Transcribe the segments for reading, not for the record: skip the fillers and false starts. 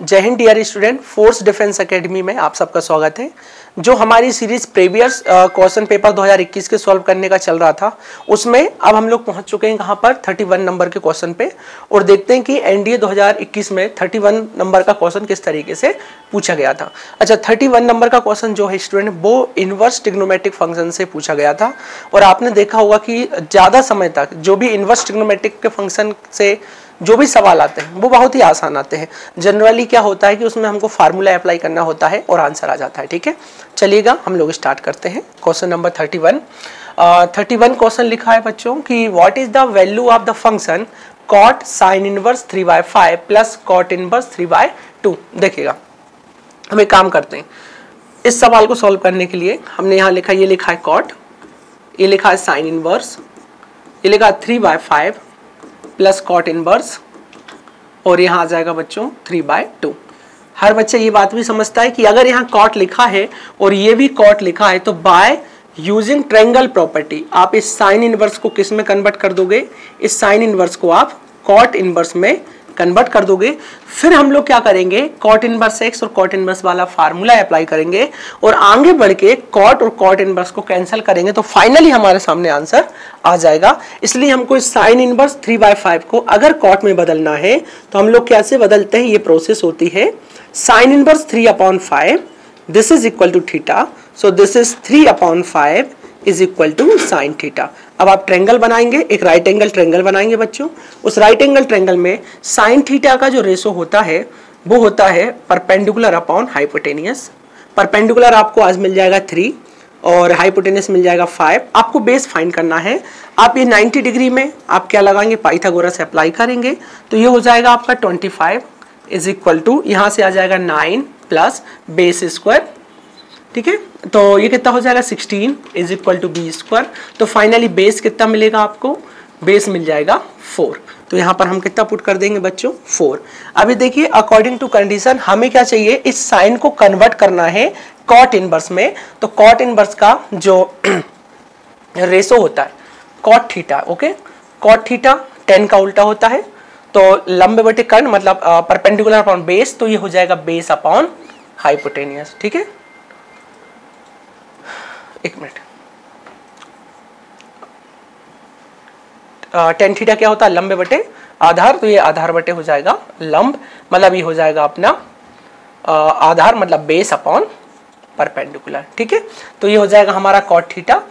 जय हिंद dear student, force defence academy में आप सबका स्वागत है। जो हमारी सीरीज प्रीवियस क्वेश्चन पेपर 2021 के सॉल्व करने का चल रहा था, उसमें अब हम लोग पहुंच चुके हैं कहां पर 31 नंबर के क्वेश्चन पे, और देखते हैं कि एनडीए 2021 में 31 नंबर का क्वेश्चन किस तरीके से पूछा गया था। अच्छा, 31 नंबर का क्वेश्चन जो है स्टूडेंट, वो इनवर्स ट्रिग्नोमेट्रिक फंक्शन से पूछा गया था। और आपने देखा होगा कि ज़्यादा समय तक जो भी इनवर्स ट्रिग्नोमेट्रिक के फंक्शन से जो भी सवाल आते हैं वो बहुत ही आसान आते हैं। जनरली क्या होता है कि उसमें हमको फार्मूला अप्लाई करना होता है और आंसर आ जाता है। ठीक है, चलिएगा हम लोग स्टार्ट करते हैं। क्वेश्चन नंबर 31 क्वेश्चन लिखा है बच्चों कि what is the value of the function cot sine inverse 3/5 plus cot inverse 3/2। देखिएगा, हम एक काम करते हैं, इस सवाल को सॉल्व करने के लिए हमने यहाँ लिखा, ये लिखा है कॉट, ये लिखा है साइन इनवर्स, ये लिखा है 3/5 प्लस कॉट इनवर्स, और यहाँ आ जाएगा बच्चों 3/2। हर बच्चा ये बात भी समझता है कि अगर यहाँ कॉट लिखा है और ये भी कॉट लिखा है तो बाय यूजिंग ट्रायंगल प्रॉपर्टी आप इस साइन इनवर्स को किस में कन्वर्ट कर दोगे, इस साइन इनवर्स को आप कॉट इनवर्स में कन्वर्ट कर दोगे। फिर हम लोग क्या करेंगे, कॉट इनवर्स एक्स और कॉट इनवर्स वाला फार्मूला अप्लाई करेंगे और आगे बढ़ के कॉट और कॉट इनवर्स को कैंसिल करेंगे, तो फाइनली हमारे सामने आंसर आ जाएगा। इसलिए हमको इस साइन इनवर्स 3/5 को अगर कॉट में बदलना है तो हम लोग कैसे बदलते हैं, ये प्रोसेस होती है। Sine inverse 3/5 this is equal to theta, so this is 3/5 is equal to sine theta. अब आप ट्रायंगल बनाएंगे, एक राइट एंगल ट्रायंगल बनाएंगे बच्चों। उस राइट एंगल ट्रायंगल में साइन थीटा का जो रेशो होता है वो होता है परपेंडिकुलर अपॉन हाइपोटेनियस। परपेंडिकुलर आपको आज मिल जाएगा 3 और हाइपोटेनियस मिल जाएगा 5। आपको बेस फाइंड करना है। आप ये 90 डिग्री में आप क्या लगाएंगे, पाइथागोरस अप्लाई करेंगे, तो ये हो जाएगा आपका 25 इज इक्वल टू, यहाँ से आ जाएगा 9 प्लस बेस स्क्वायर। ठीक है, तो ये कितना हो जाएगा 16 is equal to B square. तो फाइनली बेस कितना मिलेगा आपको, बेस मिल जाएगा 4। तो यहाँ पर हम कितना पुट कर देंगे बच्चों, 4। अभी देखिए, अकॉर्डिंग टू कंडीशन हमें क्या चाहिए, इस साइन को कन्वर्ट करना है कॉट इनवर्स में। तो कॉट इनवर्स का जो रेशो होता है cot theta, okay, cot theta 10 का उल्टा होता है, तो लंब बटे कर्ण मतलब परपेंडिकुलर अपॉन बेस, तो ये हो जाएगा बेस अपॉन हाइपोटेनियस। ठीक है, एक मिनट, टेन थीटा क्या होता है, लंब बटे आधार, तो ये आधार बटे हो जाएगा लंब, मतलब ये हो जाएगा अपना आधार मतलब बेस अपॉन परपेंडिकुलर। ठीक है, तो ये हो जाएगा हमारा cot theta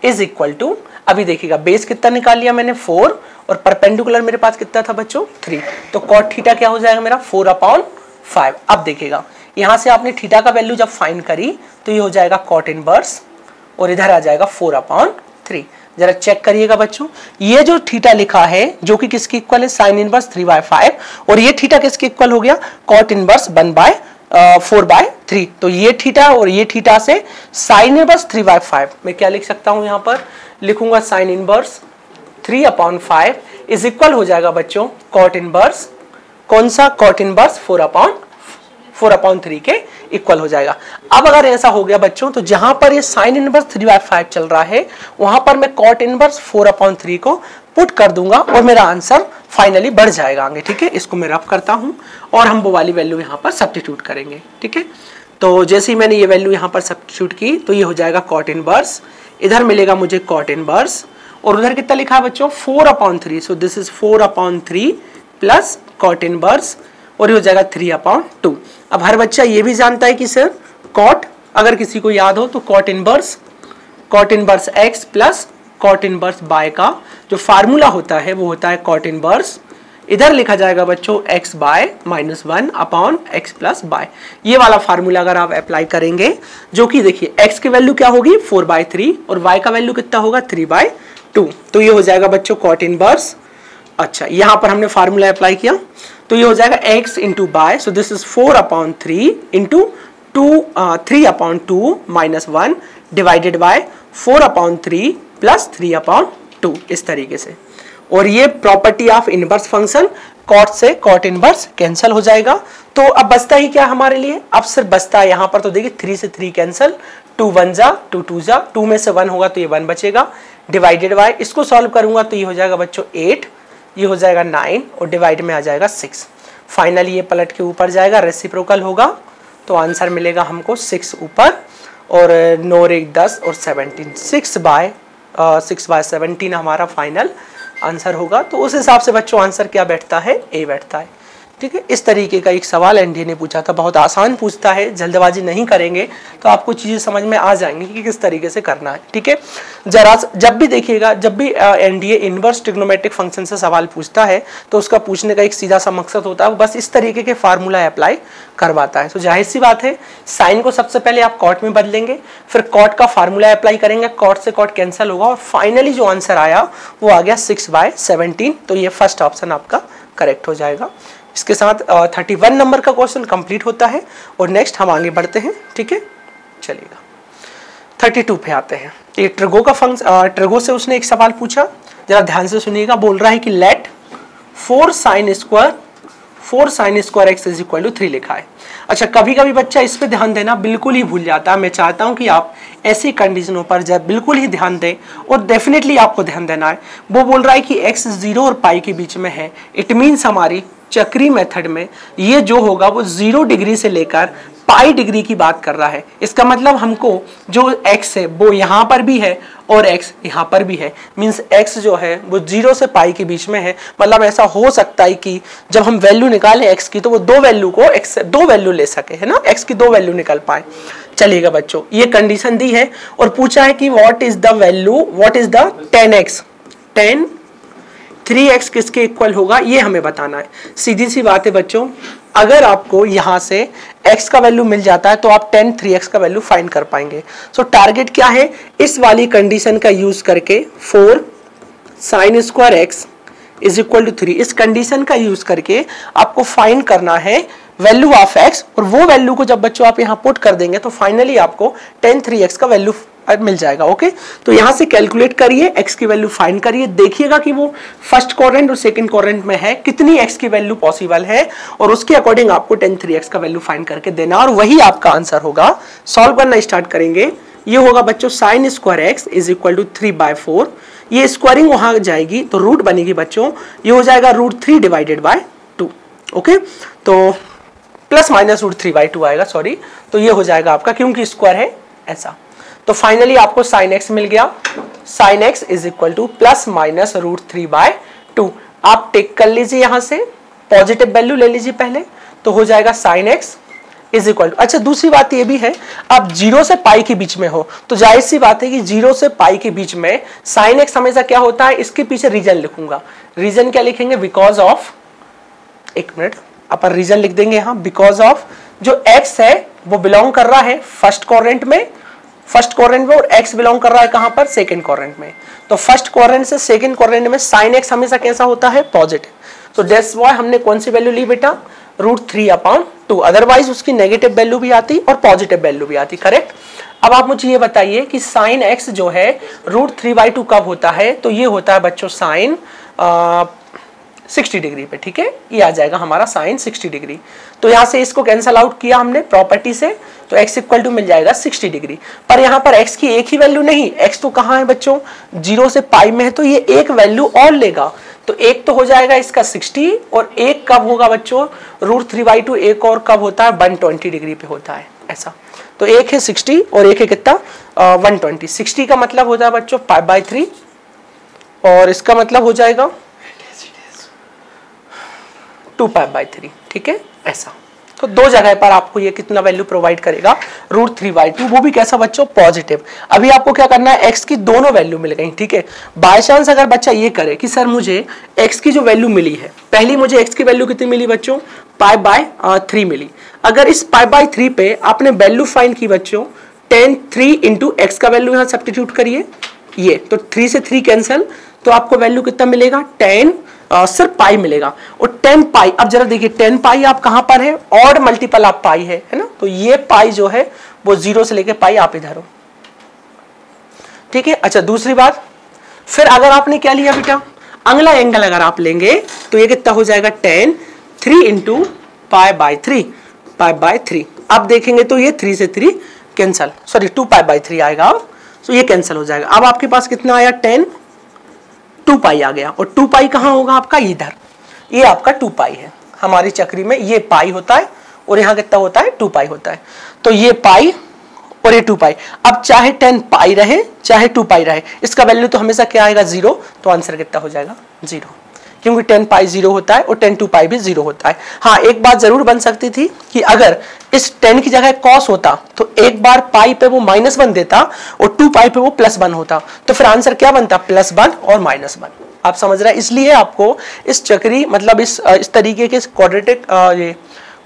is equal to, अभी देखिएगा बेस कितना निकाल लिया मैंने 4 और परपेंडिकुलर मेरे पास कितना था बच्चों 3, तो कॉट थीटा क्या हो जाएगा मेरा 4/5। अब देखिएगा, यहाँ से आपने थीटा का वैल्यू जब फाइंड करी तो ये हो जाएगा कॉट इनवर्स और इधर आ जाएगा 4/3। जरा चेक करिएगा बच्चों, ये जो थीटा लिखा है जो कि किसकी इक्वल है, साइन इनवर्स 3/5, और ये थीटा किसके इक्वल हो गया, कॉट इनवर्स 1/4/3। तो ये थीटा और ये थीटा से साइन इनवर्स 3/5 मैं क्या लिख सकता हूं, यहाँ पर लिखूंगा साइन इनवर्स 3/5 इज इक्वल हो जाएगा बच्चों कॉट इनवर्स, कौन सा, कॉट इनवर्स 4/3 के इक्वल हो जाएगा। अब अगर ऐसा हो गया बच्चों, तो जहां पर ये साइन इनवर्स 3/5 चल रहा है वहां पर मैं कॉट इनवर्स 4/3 को पुट कर दूंगा और मेरा आंसर फाइनली बढ़ जाएगा आगे। ठीक है, इसको मैं रफ करता हूं और हम वो वाली वैल्यू यहां पर सब्स्टिट्यूट करेंगे। ठीक है, तो जैसे ही मैंने ये वैल्यू यहां पर सब्स्टिट्यूट की तो ये हो जाएगा कॉट इनवर्स, इधर मिलेगा मुझे कॉट इनवर्स, और उधर कितना लिखा है बच्चों 4/3, so this is 4/3 plus cot inverse, और ये हो जाएगा 3/2। अब हर बच्चा ये भी जानता है कि सर कॉट, अगर किसी को याद हो तो cot inverse x plus cot inverse y का जो फार्मूला होता है वो होता है कॉट इनवर्स, इधर लिखा जाएगा बच्चों x y -1 upon x plus y. ये वाला फार्मूला अगर आप अप्लाई करेंगे, जो कि देखिए x की वैल्यू क्या होगी 4/3 और y का वैल्यू कितना होगा 3/2, तो ये हो जाएगा बच्चों कॉट इनवर्स। अच्छा, यहाँ पर हमने फार्मूला अप्लाई किया तो ये हो जाएगा x into y, so this is 4/3 into 3/2 -1 divided by 4/3 plus 3/2, इस तरीके से। और ये property of inverse function, cot से कॉट इनवर्स कैंसिल हो जाएगा। तो अब बचता ही क्या हमारे लिए, अब सिर्फ बचता है यहाँ पर, तो देखिए 3 से 3 कैंसिल, 2 1 जा 2 2 जा, 2 में से 1 होगा तो ये 1 बचेगा, डिवाइडेड बाय, इसको सॉल्व करूंगा तो ये हो जाएगा बच्चों 8, ये हो जाएगा 9 और डिवाइड में आ जाएगा 6। फाइनली ये पलट के ऊपर जाएगा, रेसिप्रोकल होगा, तो आंसर मिलेगा हमको 6 ऊपर और 9 एक 10 और 17, 6/17 हमारा फाइनल आंसर होगा। तो उस हिसाब से बच्चों आंसर क्या बैठता है, ए बैठता है। ठीक है, इस तरीके का एक सवाल एनडीए ने पूछा था, बहुत आसान पूछता है, जल्दबाजी नहीं करेंगे तो आपको चीज़ें समझ में आ जाएंगी कि किस तरीके से करना है। ठीक है, जरा जब भी देखिएगा, जब भी एनडीए इनवर्स ट्रिग्नोमेट्रिक फंक्शन से सवाल पूछता है तो उसका पूछने का एक सीधा सा मकसद होता है, बस इस तरीके के फार्मूला अप्लाई करवाता है। तो जाहिर सी बात है, साइन को सबसे पहले आप कॉट में बदलेंगे, फिर कॉट का फार्मूला अप्लाई करेंगे, कॉट से कॉट कैंसिल होगा और फाइनली जो आंसर आया वो आ गया 6/17। तो ये फर्स्ट ऑप्शन आपका करेक्ट हो जाएगा। इसके साथ 31 नंबर का क्वेश्चन कंप्लीट होता है और नेक्स्ट हम आगे बढ़ते हैं। ठीक है, चलिएगा 32 पे आते हैं। ये ट्रिगो का ट्रिगो से उसने एक सवाल पूछा, जरा ध्यान से सुनिएगा। बोल रहा है कि let 4 sin square x is equal to 3 लिखा है। अच्छा, कभी कभी बच्चा इस पे ध्यान देना बिल्कुल ही भूल जाता है। मैं चाहता हूं कि आप ऐसी कंडीशनों पर जब बिल्कुल ही ध्यान दें, और डेफिनेटली आपको ध्यान देना है। वो बोल रहा है कि x 0 और पाई के बीच में है, इट मीन्स हमारी चक्री मेथड में ये जो होगा वो 0 डिग्री से लेकर पाई डिग्री की बात कर रहा है। इसका मतलब हमको जो x है वो यहाँ पर भी है और x यहाँ पर भी है, मीन्स x जो है वो 0 से पाई के बीच में है। मतलब ऐसा हो सकता है कि जब हम वैल्यू निकालें x की तो वो दो वैल्यू को x से दो वैल्यू ले सके, है ना, x की दो वैल्यू निकल पाए। चलिएगा बच्चों, ये कंडीशन दी है और पूछा है कि what is the value, what is the 10x, 3x किसके इक्वल होगा, ये हमें बताना है। सीधी सी बात है बच्चों, अगर आपको यहाँ से x का वैल्यू मिल जाता है तो आप 3x का वैल्यू फाइंड कर पाएंगे। सो टारगेट क्या है, इस वाली कंडीशन का यूज करके 4 sin square x is equal to 3, इस कंडीशन का यूज करके आपको फाइंड करना है वैल्यू ऑफ x, और वो वैल्यू को जब बच्चों आप यहाँ पुट कर देंगे तो फाइनली आपको 3x का वैल्यू मिल जाएगा। ओके, तो यहाँ से कैलकुलेट करिए, x की वैल्यू फाइंड करिए, देखिएगा कि वो फर्स्ट क्वाड्रेंट और सेकंड क्वाड्रेंट में है, कितनी x की वैल्यू पॉसिबल है, और उसके अकॉर्डिंग आपको 3x का वैल्यू फाइंड करके देना, और वही आपका आंसर होगा। सॉल्व करना स्टार्ट करेंगे, ये होगा बच्चों sin square x is equal to 3/4, ये स्क्वायरिंग वहां जाएगी तो रूट बनेगी बच्चों, ये हो जाएगा √3 डिवाइडेड बाय 2। ओके, तो प्लस माइनस √3/2 आएगा, सॉरी, तो ये हो जाएगा आपका, क्योंकि स्क्वायर है ऐसा। तो फाइनली आपको sin x मिल गया, sin x is equal two plus minus √3/2। आप टेक कर लीजिए, यहां से पॉजिटिव वैल्यू ले लीजिए पहले, तो हो जाएगा sin x is equal to, अच्छा दूसरी बात ये भी है, आप 0 से पाई के बीच में हो तो जाहिर सी बात है कि 0 से पाई के बीच में sin x हमेशा क्या होता है, इसके पीछे रीजन लिखूंगा। रीजन क्या लिखेंगे, बिकॉज ऑफ, एक मिनट, अपन रीजन लिख देंगे यहाँ, बिकॉज ऑफ जो x है वो बिलोंग कर रहा है फर्स्ट क्वाड्रेंट में, और x बिलोंग कर रहा है कहां पर, सेकंड क्वाड्रेंट में। तो फर्स्ट क्वाड्रेंट से सेकंड क्वाड्रेंट में sin x हमेशा कैसा होता है, पॉजिटिव। तो दैट्स व्हाई हमने कौन सी वैल्यू ली बेटा, √3/2, अदरवाइज उसकी नेगेटिव वैल्यू भी आती और पॉजिटिव वैल्यू भी आती, करेक्ट। अब आप मुझे ये बताइए कि sin x जो है √3/2 कब होता है, तो ये होता है बच्चों sin 60 डिग्री पे, ठीक है, ये आ जाएगा हमारा sin 60 डिग्री। तो यहाँ से इसको कैंसल आउट किया हमने प्रॉपर्टी से, तो x इक्वल टू मिल जाएगा 60 डिग्री। पर यहाँ पर x की एक ही वैल्यू नहीं, x तो कहाँ है बच्चों, 0 से पाई में है, तो ये एक वैल्यू और लेगा, तो एक तो हो जाएगा इसका 60, और एक कब होगा बच्चों, √3/2, एक और कब होता है, 120 डिग्री पे होता है ऐसा। तो एक है 60 और एक है कितना, 120। 60 का मतलब होता है बच्चों π/3, और इसका मतलब हो जाएगा 2π/3, ठीक है ऐसा। तो दो जगह पर आपको ये कितना वैल्यू प्रोवाइड करेगा, √3/2, वो भी कैसा बच्चों, पॉजिटिव। अभी आपको क्या करना है, x की दोनों वैल्यू मिल गई, ठीक है। बाय चांस अगर बच्चा ये करे कि सर मुझे x की जो वैल्यू मिली है, पहली मुझे x की वैल्यू कितनी मिली बच्चों, π/3 मिली। अगर इस π/3 पे आपने वैल्यू फाइंड की बच्चों, 3 इंटू x का वैल्यू यहाँ सब्स्टिट्यूट करिए, ये तो 3 से 3 कैंसिल, तो आपको वैल्यू कितना मिलेगा, 10 सिर्फ पाई मिलेगा। और 10 पाई, अब जरा देखिए 10 पाई आप कहां पर है, ऑड मल्टीपल आप पाई है ना, तो ये पाई जो है वो 0 से लेके पाई आप इधर हो, ठीक है। अच्छा दूसरी बात, फिर अगर आपने क्या लिया बेटा, अगला एंगल अगर आप लेंगे तो ये कितना हो जाएगा, 10, 3 इंटू π/3। अब देखेंगे तो ये 3 से 3 कैंसल, सॉरी 2π/3 आएगा, तो ये कैंसिल हो जाएगा। अब आपके पास कितना आया, 10, 2 पाई आ गया, और 2 पाई कहां होगा आपका, इधर, ये आपका 2 पाई है हमारी चक्री में ये पाई होता है और यहाँ कितना होता है 2 पाई होता है। तो ये पाई और ये 2 पाई। अब चाहे 10 पाई रहे चाहे 2 पाई रहे, इसका वैल्यू तो हमेशा क्या आएगा 0, तो आंसर कितना हो जाएगा 0, क्योंकि 10 पाई 0 होता है और 10 2 पाई भी 0 होता है। हाँ, एक बात जरूर बन सकती थी कि अगर इस 10 की जगह कॉस होता तो एक बार पाई पे वो -1 देता और 2 पाई पे वो +1 होता, तो फिर आंसर क्या बनता +1 और -1। आप समझ रहे हैं? इसलिए आपको इस चक्री मतलब इस तरीके के क्वाड्रेटिक ये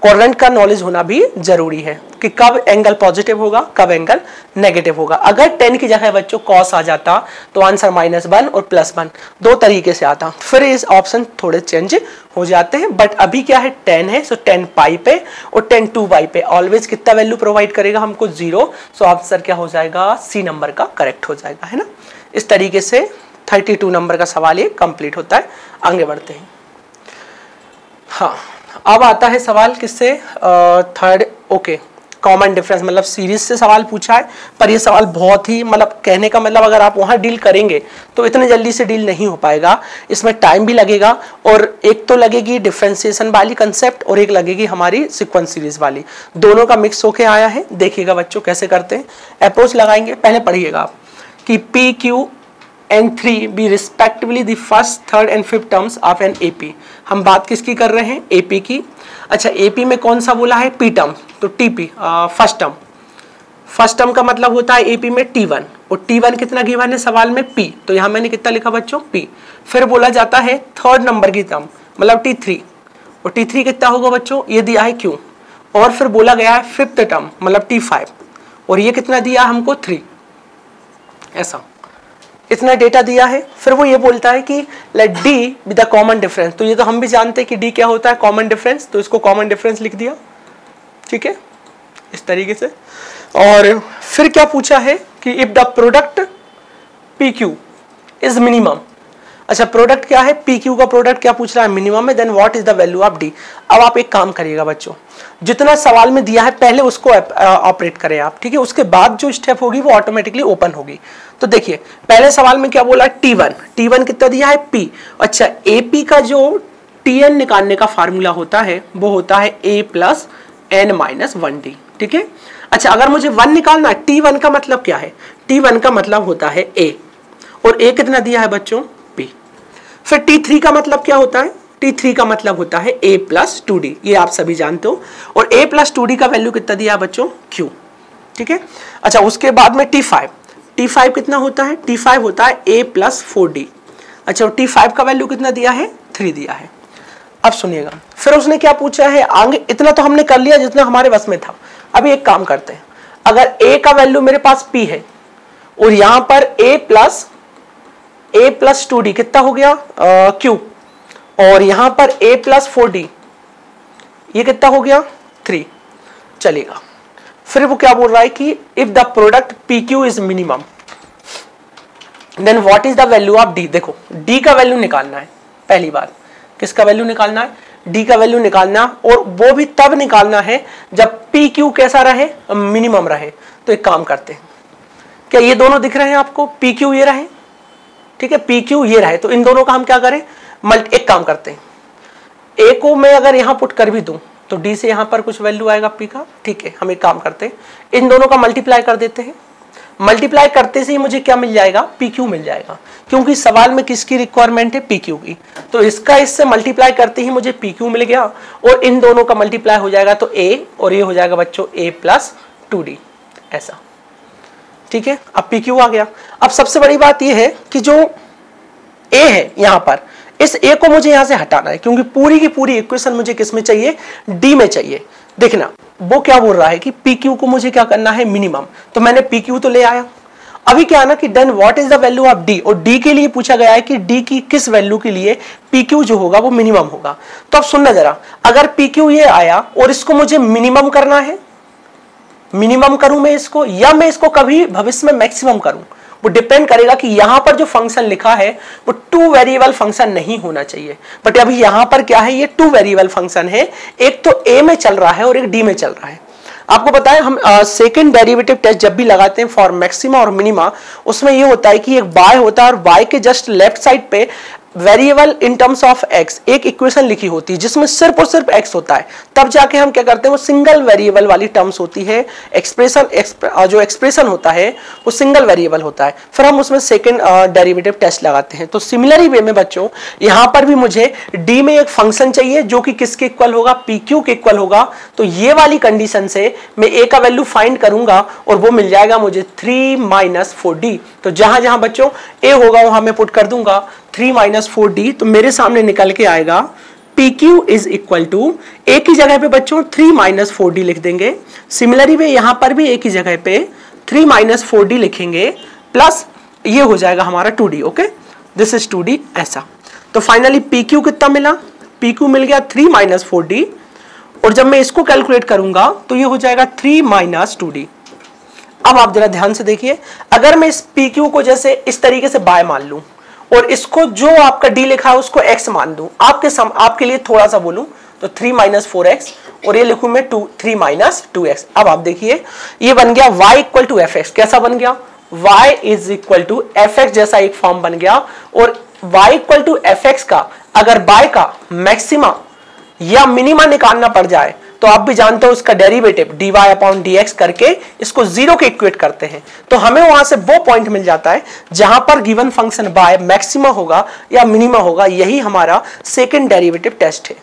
क्वाड्रेंट का नॉलेज होना भी जरूरी है कि कब एंगल पॉजिटिव होगा कब एंगल नेगेटिव होगा। अगर 10 की जगह बच्चों कॉस आ जाता तो आंसर -1 और +1 दो तरीके से आता, फिर इस ऑप्शन थोड़े चेंज हो जाते हैं। बट अभी क्या है 10 है, सो 10 पाई पे और 10 2 पाई पे ऑलवेज कितना वैल्यू प्रोवाइड करेगा हमको 0, सो आंसर क्या हो जाएगा सी नंबर का करेक्ट हो जाएगा, है ना। इस तरीके से 32 नंबर का सवाल ये कंप्लीट होता है। आगे बढ़ते हैं। हाँ, अब आता है सवाल किससे, थर्ड। ओके, कॉमन डिफरेंस मतलब सीरीज से सवाल पूछा है, पर ये सवाल बहुत ही मतलब कहने का मतलब अगर आप वहाँ डील करेंगे तो इतने जल्दी से डील नहीं हो पाएगा, इसमें टाइम भी लगेगा। और एक तो लगेगी डिफरेंशिएशन वाली कंसेप्ट और एक लगेगी हमारी सीक्वेंस सीरीज वाली, दोनों का मिक्स होके आया है। देखिएगा बच्चों कैसे करते हैं, अप्रोच लगाएंगे। पहले पढ़िएगा आप कि P Q and 3 be respectively the first, third and fifth terms of an AP। हम बात किसकी कर रहे हैं, AP की। अच्छा, AP में कौन सा बोला है, P टर्म, तो TP first term. First term का मतलब होता है AP में T1 और T1 कितना गिवन है सवाल में P, तो यहाँ मैंने कितना लिखा बच्चों P। फिर बोला जाता है थर्ड नंबर की टर्म मतलब T3 और T3 कितना होगा बच्चों, ये दिया है Q। और फिर बोला गया है फिफ्थ टर्म मतलब T5 और ये कितना दिया हमको 3, ऐसा इतना डेटा दिया है। फिर वो ये बोलता है कि let D with the common difference, तो ये तो हम भी जानते हैं कि डी क्या होता है कॉमन डिफरेंस, तो इसको कॉमन डिफरेंस लिख दिया, ठीक है, इस तरीके से। और फिर क्या पूछा है कि if the product P Q is minimum. अच्छा, प्रोडक्ट क्या है, पी क्यू का प्रोडक्ट क्या पूछ रहा है, मिनिमम है, then what is the value of D. अब आप एक काम करिएगा बच्चों, जितना सवाल में दिया है पहले उसको ऑपरेट करें आप, ठीक है, उसके बाद जो स्टेप होगी वो ऑटोमेटिकली ओपन होगी। तो देखिए पहले सवाल में क्या बोला, T1 कितना दिया है P। अच्छा, AP का जो TN निकालने का फार्मूला होता है वो होता है A + N - 1D, ठीक है। अच्छा, अगर मुझे 1 निकालना है, T1 का मतलब क्या है, T1 का मतलब होता है A और A कितना दिया है बच्चों P। फिर T3 का मतलब क्या होता है, T3 का मतलब होता है A + 2D, ये आप सभी जानते हो। और A + 2D का वैल्यू कितना दिया है बच्चों Q, ठीक है। अच्छा, उसके बाद में T5 कितना होता है, T5 होता है A + 4D। अच्छा, T5 का वैल्यू कितना दिया है 3 दिया है। अब सुनिएगा, फिर उसने क्या पूछा है आगे, इतना तो हमने कर लिया जितना हमारे बस में था। अभी एक काम करते हैं, अगर A का वैल्यू मेरे पास P है और यहां पर A + 2D कितना हो गया Q, और यहां पर A + 4D ये कितना हो गया 3, चलेगा। फिर वो क्या बोल रहा है कि if the product PQ is minimum then what is the value of D। देखो D का वैल्यू निकालना है, पहली बात किसका वैल्यू निकालना है, D का वैल्यू निकालना, और वो भी तब निकालना है जब PQ कैसा रहे, मिनिमम रहे। तो एक काम करते हैं, क्या ये दोनों दिख रहे हैं आपको, PQ ये रहे, ठीक है, PQ ये रहे, तो इन दोनों का हम क्या करें, एक काम करते हैं, A को मैं अगर यहां पुट कर भी दूं तो D से यहां पर कुछ वैल्यू आएगा P का, ठीक है। हम एक काम करते हैं, इन दोनों का मल्टीप्लाई कर देते हैं, मल्टीप्लाई करते से ही मुझे क्या मिल जाएगा, PQ मिल जाएगा, क्योंकि सवाल में किसकी रिक्वायरमेंट है, PQ की। तो इसका इससे मल्टीप्लाई करते ही मुझे PQ मिल गया और इन दोनों का मल्टीप्लाई हो जाएगा तो A और ये हो जाएगा बच्चों A + 2D, ऐसा, ठीक है। अब PQ आ गया। अब सबसे बड़ी बात यह है कि जो A है यहां पर, इस A को मुझे यहां से हटाना है, क्योंकि पूरी की पूरी इक्वेशन मुझे किस में चाहिए, D में चाहिए। देखना वो क्या बोल रहा है कि PQ को मुझे क्या करना है, मिनिमम, तो मैंने PQ तो ले आया। अभी क्या ना कि then what is the value of D, और D के लिए पूछा गया है कि D की किस वैल्यू के लिए PQ जो होगा वो मिनिमम होगा। तो अब सुनना जरा, अगर PQ ये आया और इसको मुझे मिनिमम करना है, मिनिमम करूं मैं इसको या मैं इसको कभी भविष्य में मैक्सिमम करूं, वो डिपेंड करेगा कि यहां पर जो फंक्शन लिखा है वो 2 वेरिएबल फंक्शन नहीं होना चाहिए। बट अभी यहां पर क्या है, ये 2 वेरिएबल फंक्शन है, एक तो A में चल रहा है और एक D में चल रहा है। आपको पता है हम सेकंड डेरिवेटिव टेस्ट जब भी लगाते हैं फॉर मैक्सिमा और मिनिमा, उसमें ये होता है कि एक y होता है और y के जस्ट लेफ्ट साइड पे variable in terms of x एक इक्वेशन लिखी होती है जिसमें सिर्फ और सिर्फ एक्स होता है, तब जाके हम क्या करते हैं, वो सिंगल वेरिएबल वाली टर्म्स होती है, जो एक्सप्रेशन होता है वो सिंगल वेरिएबल होता है, फिर हम उसमें सेकंड डेरिवेटिव टेस्ट लगाते हैं। तो सिमिलरली वे में बच्चों यहां पर भी मुझे डी में एक फंक्शन चाहिए जो कि किसके इक्वल होगा, पी क्यू के इक्वल होगा। तो ये वाली कंडीशन से मैं ए का वैल्यू फाइंड करूंगा और वो मिल जाएगा मुझे 3 - 4d। तो जहां जहां बच्चों ए होगा वहां मैं पुट कर दूंगा 3 - 4d, तो मेरे सामने निकल के आएगा PQ इज इक्वल टू, एक ही जगह पे बच्चों 3 - 4d लिख देंगे। सिमिलरली वे यहां पर भी एक ही जगह पे 3 - 4d लिखेंगे, प्लस ये हो जाएगा हमारा 2d। Okay, this is 2d ऐसा। तो फाइनली PQ कितना मिला, PQ मिल गया 3 - 4d, और जब मैं इसको कैलकुलेट करूंगा तो ये हो जाएगा 3 - 2d। अब आप जरा ध्यान से देखिए, अगर मैं इस PQ को जैसे इस तरीके से बाय मान लूं और इसको जो आपका D लिखा है उसको x मान दूं, आपके लिए थोड़ा सा बोलूं तो 3 - 4x, और ये लिखूं मैं 3 - 2x। अब आप देखिए ये बन गया y = fx। कैसा बन गया, y = fx जैसा एक फॉर्म बन गया। और y = fx का अगर y का मैक्सिमा या मिनिमा निकालना पड़ जाए तो आप भी जानते हो उसका डेरिवेटिव dy/dx करके इसको जीरो के इक्वेट करते हैं, तो हमें वहां से वो पॉइंट मिल जाता है जहां पर गिवन फंक्शन y मैक्सिमा होगा या मिनिमा होगा। यही हमारा सेकंड डेरिवेटिव टेस्ट है।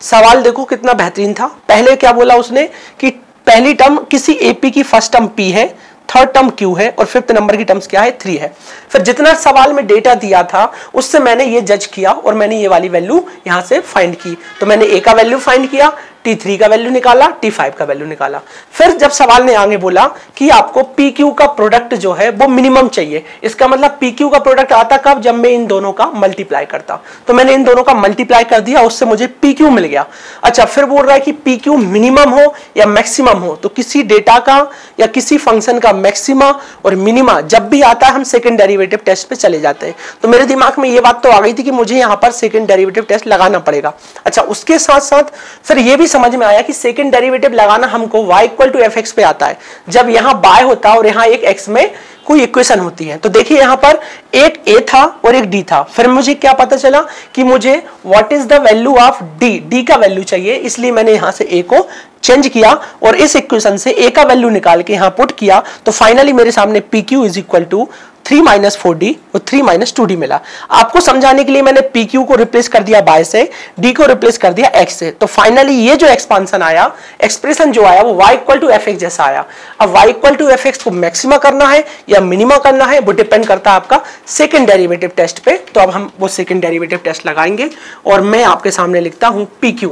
सवाल देखो कितना बेहतरीन था। पहले क्या बोला उसने कि पहली टर्म किसी एपी की फर्स्ट टर्म p है, थर्ड टर्म Q है और फिफ्थ नंबर की टर्म्स क्या है, 3 है। फिर जितना सवाल में डेटा दिया था उससे मैंने ये जज किया और मैंने ये वाली वैल्यू यहां से फाइंड की। तो मैंने A का वैल्यू फाइंड किया, T3 का वैल्यू निकाला, T5 का वैल्यू निकाला। फिर जब सवाल ने आगे बोला कि आपको PQ का प्रोडक्ट जो है वो मिनिमम चाहिए, इसका मतलब PQ का प्रोडक्ट आता कब, जब मैं इन दोनों का मल्टीप्लाई करता। तो मैंने इन दोनों का मल्टीप्लाई कर दिया, उससे मुझे PQ मिल गया। अच्छा, फिर बोल रहा है कि PQ मिनिमम हो या मैक्सिमम हो, तो किसी डेटा का या किसी फंक्शन का मैक्सिमा और मिनिमा जब भी आता है हम सेकंड डेरिवेटिव टेस्ट पे चले जाते हैं। तो मेरे दिमाग में ये बात तो आ गई थी कि मुझे यहाँ पर सेकंड डेरिवेटिव टेस्ट लगाना पड़ेगा। अच्छा, उसके साथ साथ फिर ये भी समझ में आया कि सेकंड डेरिवेटिव लगाना हमको y = fx पे आता है जब यहां y होता है और यहां एक x में कोई इक्वेशन होती है। तो देखिए यहां पर एक a था और एक d था। फिर मुझे क्या पता चला कि मुझे what is the value of d का वैल्यू चाहिए, इसलिए मैंने यहां से a को चेंज किया और इस इक्वेशन से a का वैल्यू निकाल के यहां पुट किया। तो फाइनली मेरे सामने PQ is equal to 3 - 4d और 3 - 2d मिला। आपको समझाने के लिए मैंने PQ को रिप्लेस कर दिया y से, d को रिप्लेस कर दिया x से। तो फाइनली ये जो एक्सपांशन आया, एक्सप्रेशन जो आया वो y = fx जैसा आया। अब y = fx को मैक्सिमा करना है या मिनिमा करना है वो डिपेंड करता है आपका सेकंड डेरिवेटिव टेस्ट पे। तो अब हम वो सेकंड डेरिवेटिव टेस्ट लगाएंगे और मैं आपके सामने लिखता हूं PQ।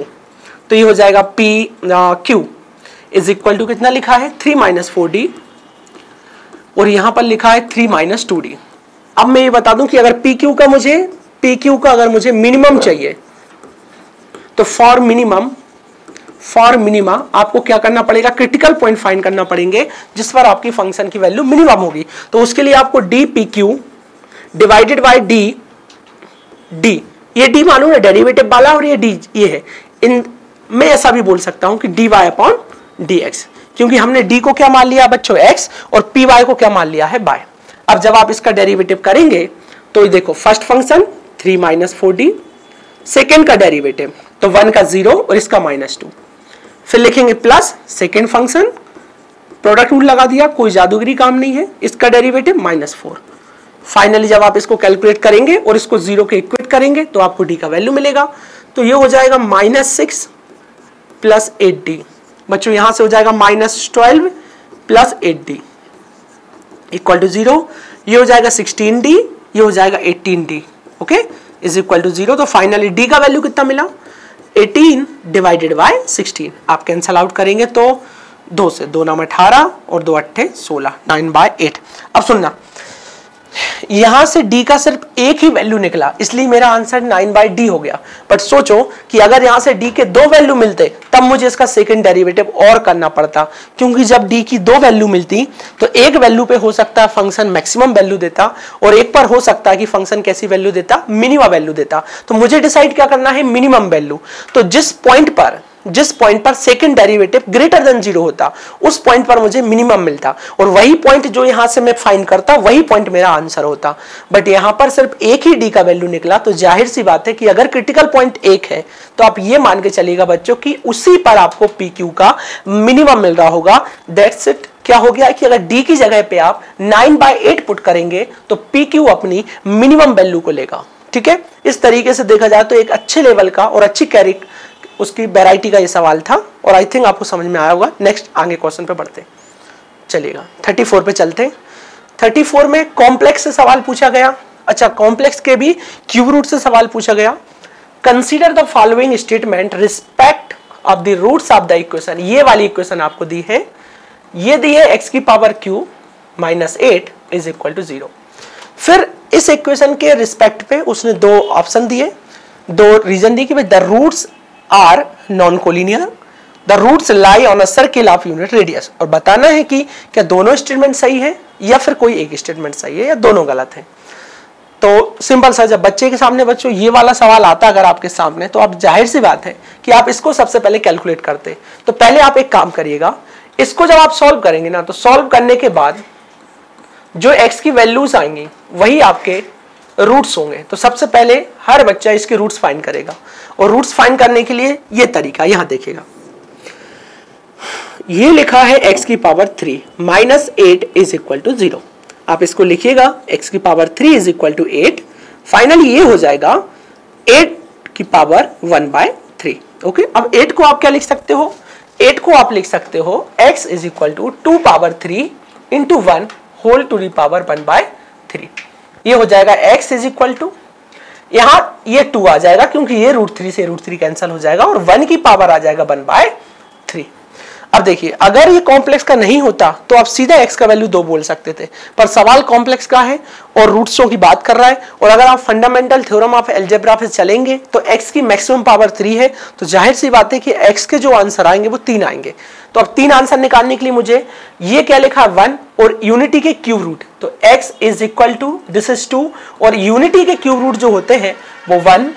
तो ये हो जाएगा PQ इज इक्वल टू कितना लिखा है, 3 - 4d और यहां पर लिखा है 3 - 2d। अब मैं ये बता दूं कि अगर PQ का अगर मुझे मिनिमम चाहिए तो फॉर मिनिमा आपको क्या करना पड़ेगा, क्रिटिकल पॉइंट फाइंड करना पड़ेंगे जिस पर आपकी फंक्शन की वैल्यू मिनिमम होगी। तो उसके लिए आपको dPQ डिवाइडेड बाय d, ये d मालूम है डेरिवेटिव वाला और ये d ये है। मैं ऐसा भी बोल सकता हूं कि dy/dx, क्योंकि हमने d को क्या मान लिया बच्चों x और py को क्या मान लिया है y। अब जब आप इसका डेरिवेटिव करेंगे तो देखो फर्स्ट फंक्शन 3 - 4d, सेकेंड का डेरिवेटिव तो 1 का 0 और इसका -2, फिर लिखेंगे plus second function, product rule लगा दिया, कोई जादूगरी काम नहीं है, इसका डेरिवेटिव -4। फाइनली जब आप इसको कैलकुलेट करेंगे और इसको 0 के इक्वेट करेंगे तो आपको d का वैल्यू मिलेगा। तो ये हो जाएगा -6 + 8d। बच्चों यहां से हो जाएगा -12 + 8d इक्वल टू 0। ये हो जाएगा 16d, ये हो जाएगा 18d। Okay, is equal to 0। तो फाइनली d का वैल्यू कितना मिला, 18 डिवाइडेड बाय 16। आप कैंसल आउट करेंगे तो 2 से 2 9 18 और 2 8 16, 9/8। अब सुनना, यहां से d का सिर्फ एक ही वैल्यू निकला इसलिए मेरा आंसर 9/d हो गया। बट सोचो कि अगर यहां से d के 2 वैल्यू मिलते तब मुझे इसका सेकंड डेरिवेटिव और करना पड़ता, क्योंकि जब d की 2 वैल्यू मिलती तो एक वैल्यू पे हो सकता है फंक्शन मैक्सिमम वैल्यू देता और एक पर हो सकता है कि फंक्शन कैसी वैल्यू देता, मिनिमम वैल्यू देता। तो मुझे डिसाइड क्या करना है, मिनिमम वैल्यू। तो जिस पॉइंट पर जिस पॉइंट पर सेकंड डेरिवेटिव ग्रेटर देन 0 होता, उस पॉइंट पर मुझे मिनिमम मिलता, और वही पॉइंट जो यहां से मैं फाइंड करता, वही पॉइंट मेरा आंसर होता। बट यहां पर सिर्फ एक ही डी का वैल्यू निकला, तो जाहिर सी बात है कि अगर क्रिटिकल पॉइंट एक है तो आप ये मान के चलिएगा बच्चों कि उसी पर आपको पी क्यू का मिनिमम मिल रहा होगा। That's it. क्या हो गया कि अगर डी की जगह पे आप 9/8 पुट करेंगे तो पी क्यू अपनी मिनिमम वैल्यू को लेगा। ठीक है, इस तरीके से देखा जाए तो एक अच्छे लेवल का और अच्छी कैरेट उसकी वैरायटी का ये सवाल था, और आई थिंक आपको समझ में आया होगा। नेक्स्ट आगे क्वेश्चन पे बढ़ते चलिएगा, 34 पे चलते हैं। 34 में कॉम्प्लेक्स से सवाल पूछा गया। अच्छा, कॉम्प्लेक्स के भी क्यूब रूट से सवाल पूछा गया। Consider the following statement respect of the roots of the equation. ये वाली इक्वेशन आपको दी है, ये दी है x की power q minus 8 is equal to 0। फिर इस इक्वेशन के रिस्पेक्ट पे उसने दो ऑप्शन दिए, दो रीजन दिए कि भाई the roots are non collinear, the roots lie on a circle of unit radius, और बताना है कि क्या दोनों स्टेटमेंट सही है या फिर कोई एक स्टेटमेंट सही है या दोनों गलत है। तो सिंपल सा, जब बच्चे के सामने बच्चों ये वाला सवाल आता अगर आपके सामने, तो आप जाहिर सी बात है कि आप इसको सबसे पहले कैलकुलेट करते। तो पहले आप एक काम करिएगा, इसको जब आप सॉल्व करेंगे ना, तो सॉल्व करने के बाद जो x की वैल्यूज आएंगी वही आपके रूट्स होंगे। तो सबसे पहले हर बच्चा इसके रूट्स फाइंड करेगा, और रूट्स फाइंड करने के लिए ये तरीका यहां देखिएगा, ये लिखा है x की power 3 minus 8 is equal to 0। आप इसको लिखिएगा x की power 3 is equal to 8, finally ये हो जाएगा 8 की पावर 1/3। ओके, अब 8 को आप क्या लिख सकते हो, 8 को आप लिख सकते हो x is equal to 2 power 3 into 1 whole to the power 1/3। ये हो जाएगा x इज इक्वल टू, यहां ये 2 आ जाएगा क्योंकि ये √3 से √3 कैंसिल हो जाएगा, और 1 की पावर आ जाएगा 1/3। अब देखिए, अगर ये कॉम्प्लेक्स का नहीं होता तो आप सीधा x का वैल्यू 2 बोल सकते थे, पर सवाल कॉम्प्लेक्स का है और रूट्सों की बात कर रहा है, और अगर आप फंडामेंटल थ्योरम ऑफ अलजेब्रा पे चलेंगे तो x की मैक्सिमम पावर 3 है, तो जाहिर सी बात है कि x के जो आंसर आएंगे वो 3 आएंगे। तो अब 3 आंसर निकालने के लिए मुझे ये क्या लिखा 1 और यूनिटी के क्यूब रूट, तो x is equal to this is 2, और यूनिटी के क्यूब रूट जो होते हैं वो 1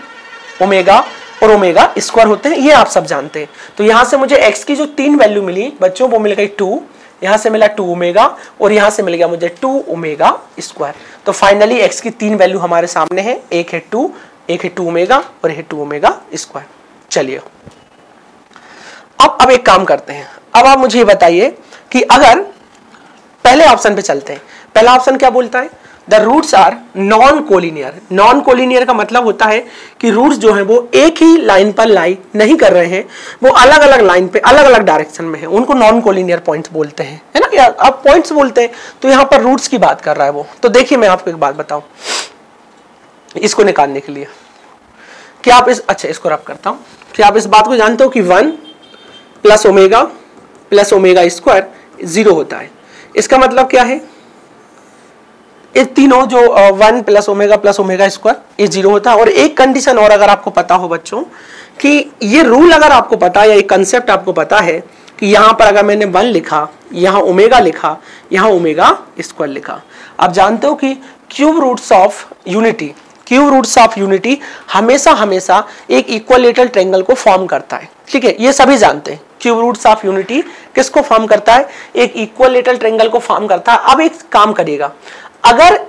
ओमेगा और ओमेगा स्क्वायर होते हैं, ये आप सब जानते हैं। तो यहां से मुझे x की जो 3 वैल्यू मिली बच्चों, वो मिल गई 2, यहां से मिला 2 ओमेगा, और यहां से मिल गया मुझे 2 ओमेगा स्क्वायर। तो फाइनली x की 3 वैल्यू हमारे सामने है, एक है 2, एक है 2 ओमेगा और एक है 2 ओमेगा स्क्वायर। चलिए अब एक काम करते हैं, अब आप मुझे बताइए कि अगर पहले ऑप्शन पे चलते हैं, पहला ऑप्शन क्या बोलता है, the roots are non collinear. Non collinear का मतलब होता है कि रूट्स जो है वो एक ही लाइन पर लाई नहीं कर रहे हैं, वो अलग अलग लाइन पे अलग अलग डायरेक्शन में है, उनको नॉन कोलिनियर पॉइंट्स बोलते हैं, है ना। आप पॉइंट्स बोलते हैं, तो यहाँ पर रूट्स की बात कर रहा है वो। तो देखिए मैं आपको एक बात बताऊं, इसको निकालने के लिए कि आप अच्छा इसको रब करता हूं कि आप इस बात को जानते हो कि 1 प्लस ओमेगा स्क्वायर 0 होता है। इसका मतलब क्या है, ये तीनों जो 1 प्लस ओमेगा स्क्वायर ये 0 होता है। और एक कंडीशन और अगर आपको पता हो बच्चों, कि ये रूल अगर आपको पता है या एक कंसेप्ट आपको पता है कि यहां पर अगर मैंने 1 लिखा, यहां ओमेगा लिखा, यहां ओमेगा स्क्वायर लिखा, आप जानते हो कि क्यूब रूट्स ऑफ यूनिटी हमेशा एक इक्विलेटरल ट्रायंगल को फॉर्म करता है। ठीक है, ये सभी जानते हैं क्यूब रूट्स ऑफ यूनिटी किसको फॉर्म करता है, एक इक्विलेटरल ट्रायंगल को फॉर्म करता है। अब एक काम करिएगा, अगर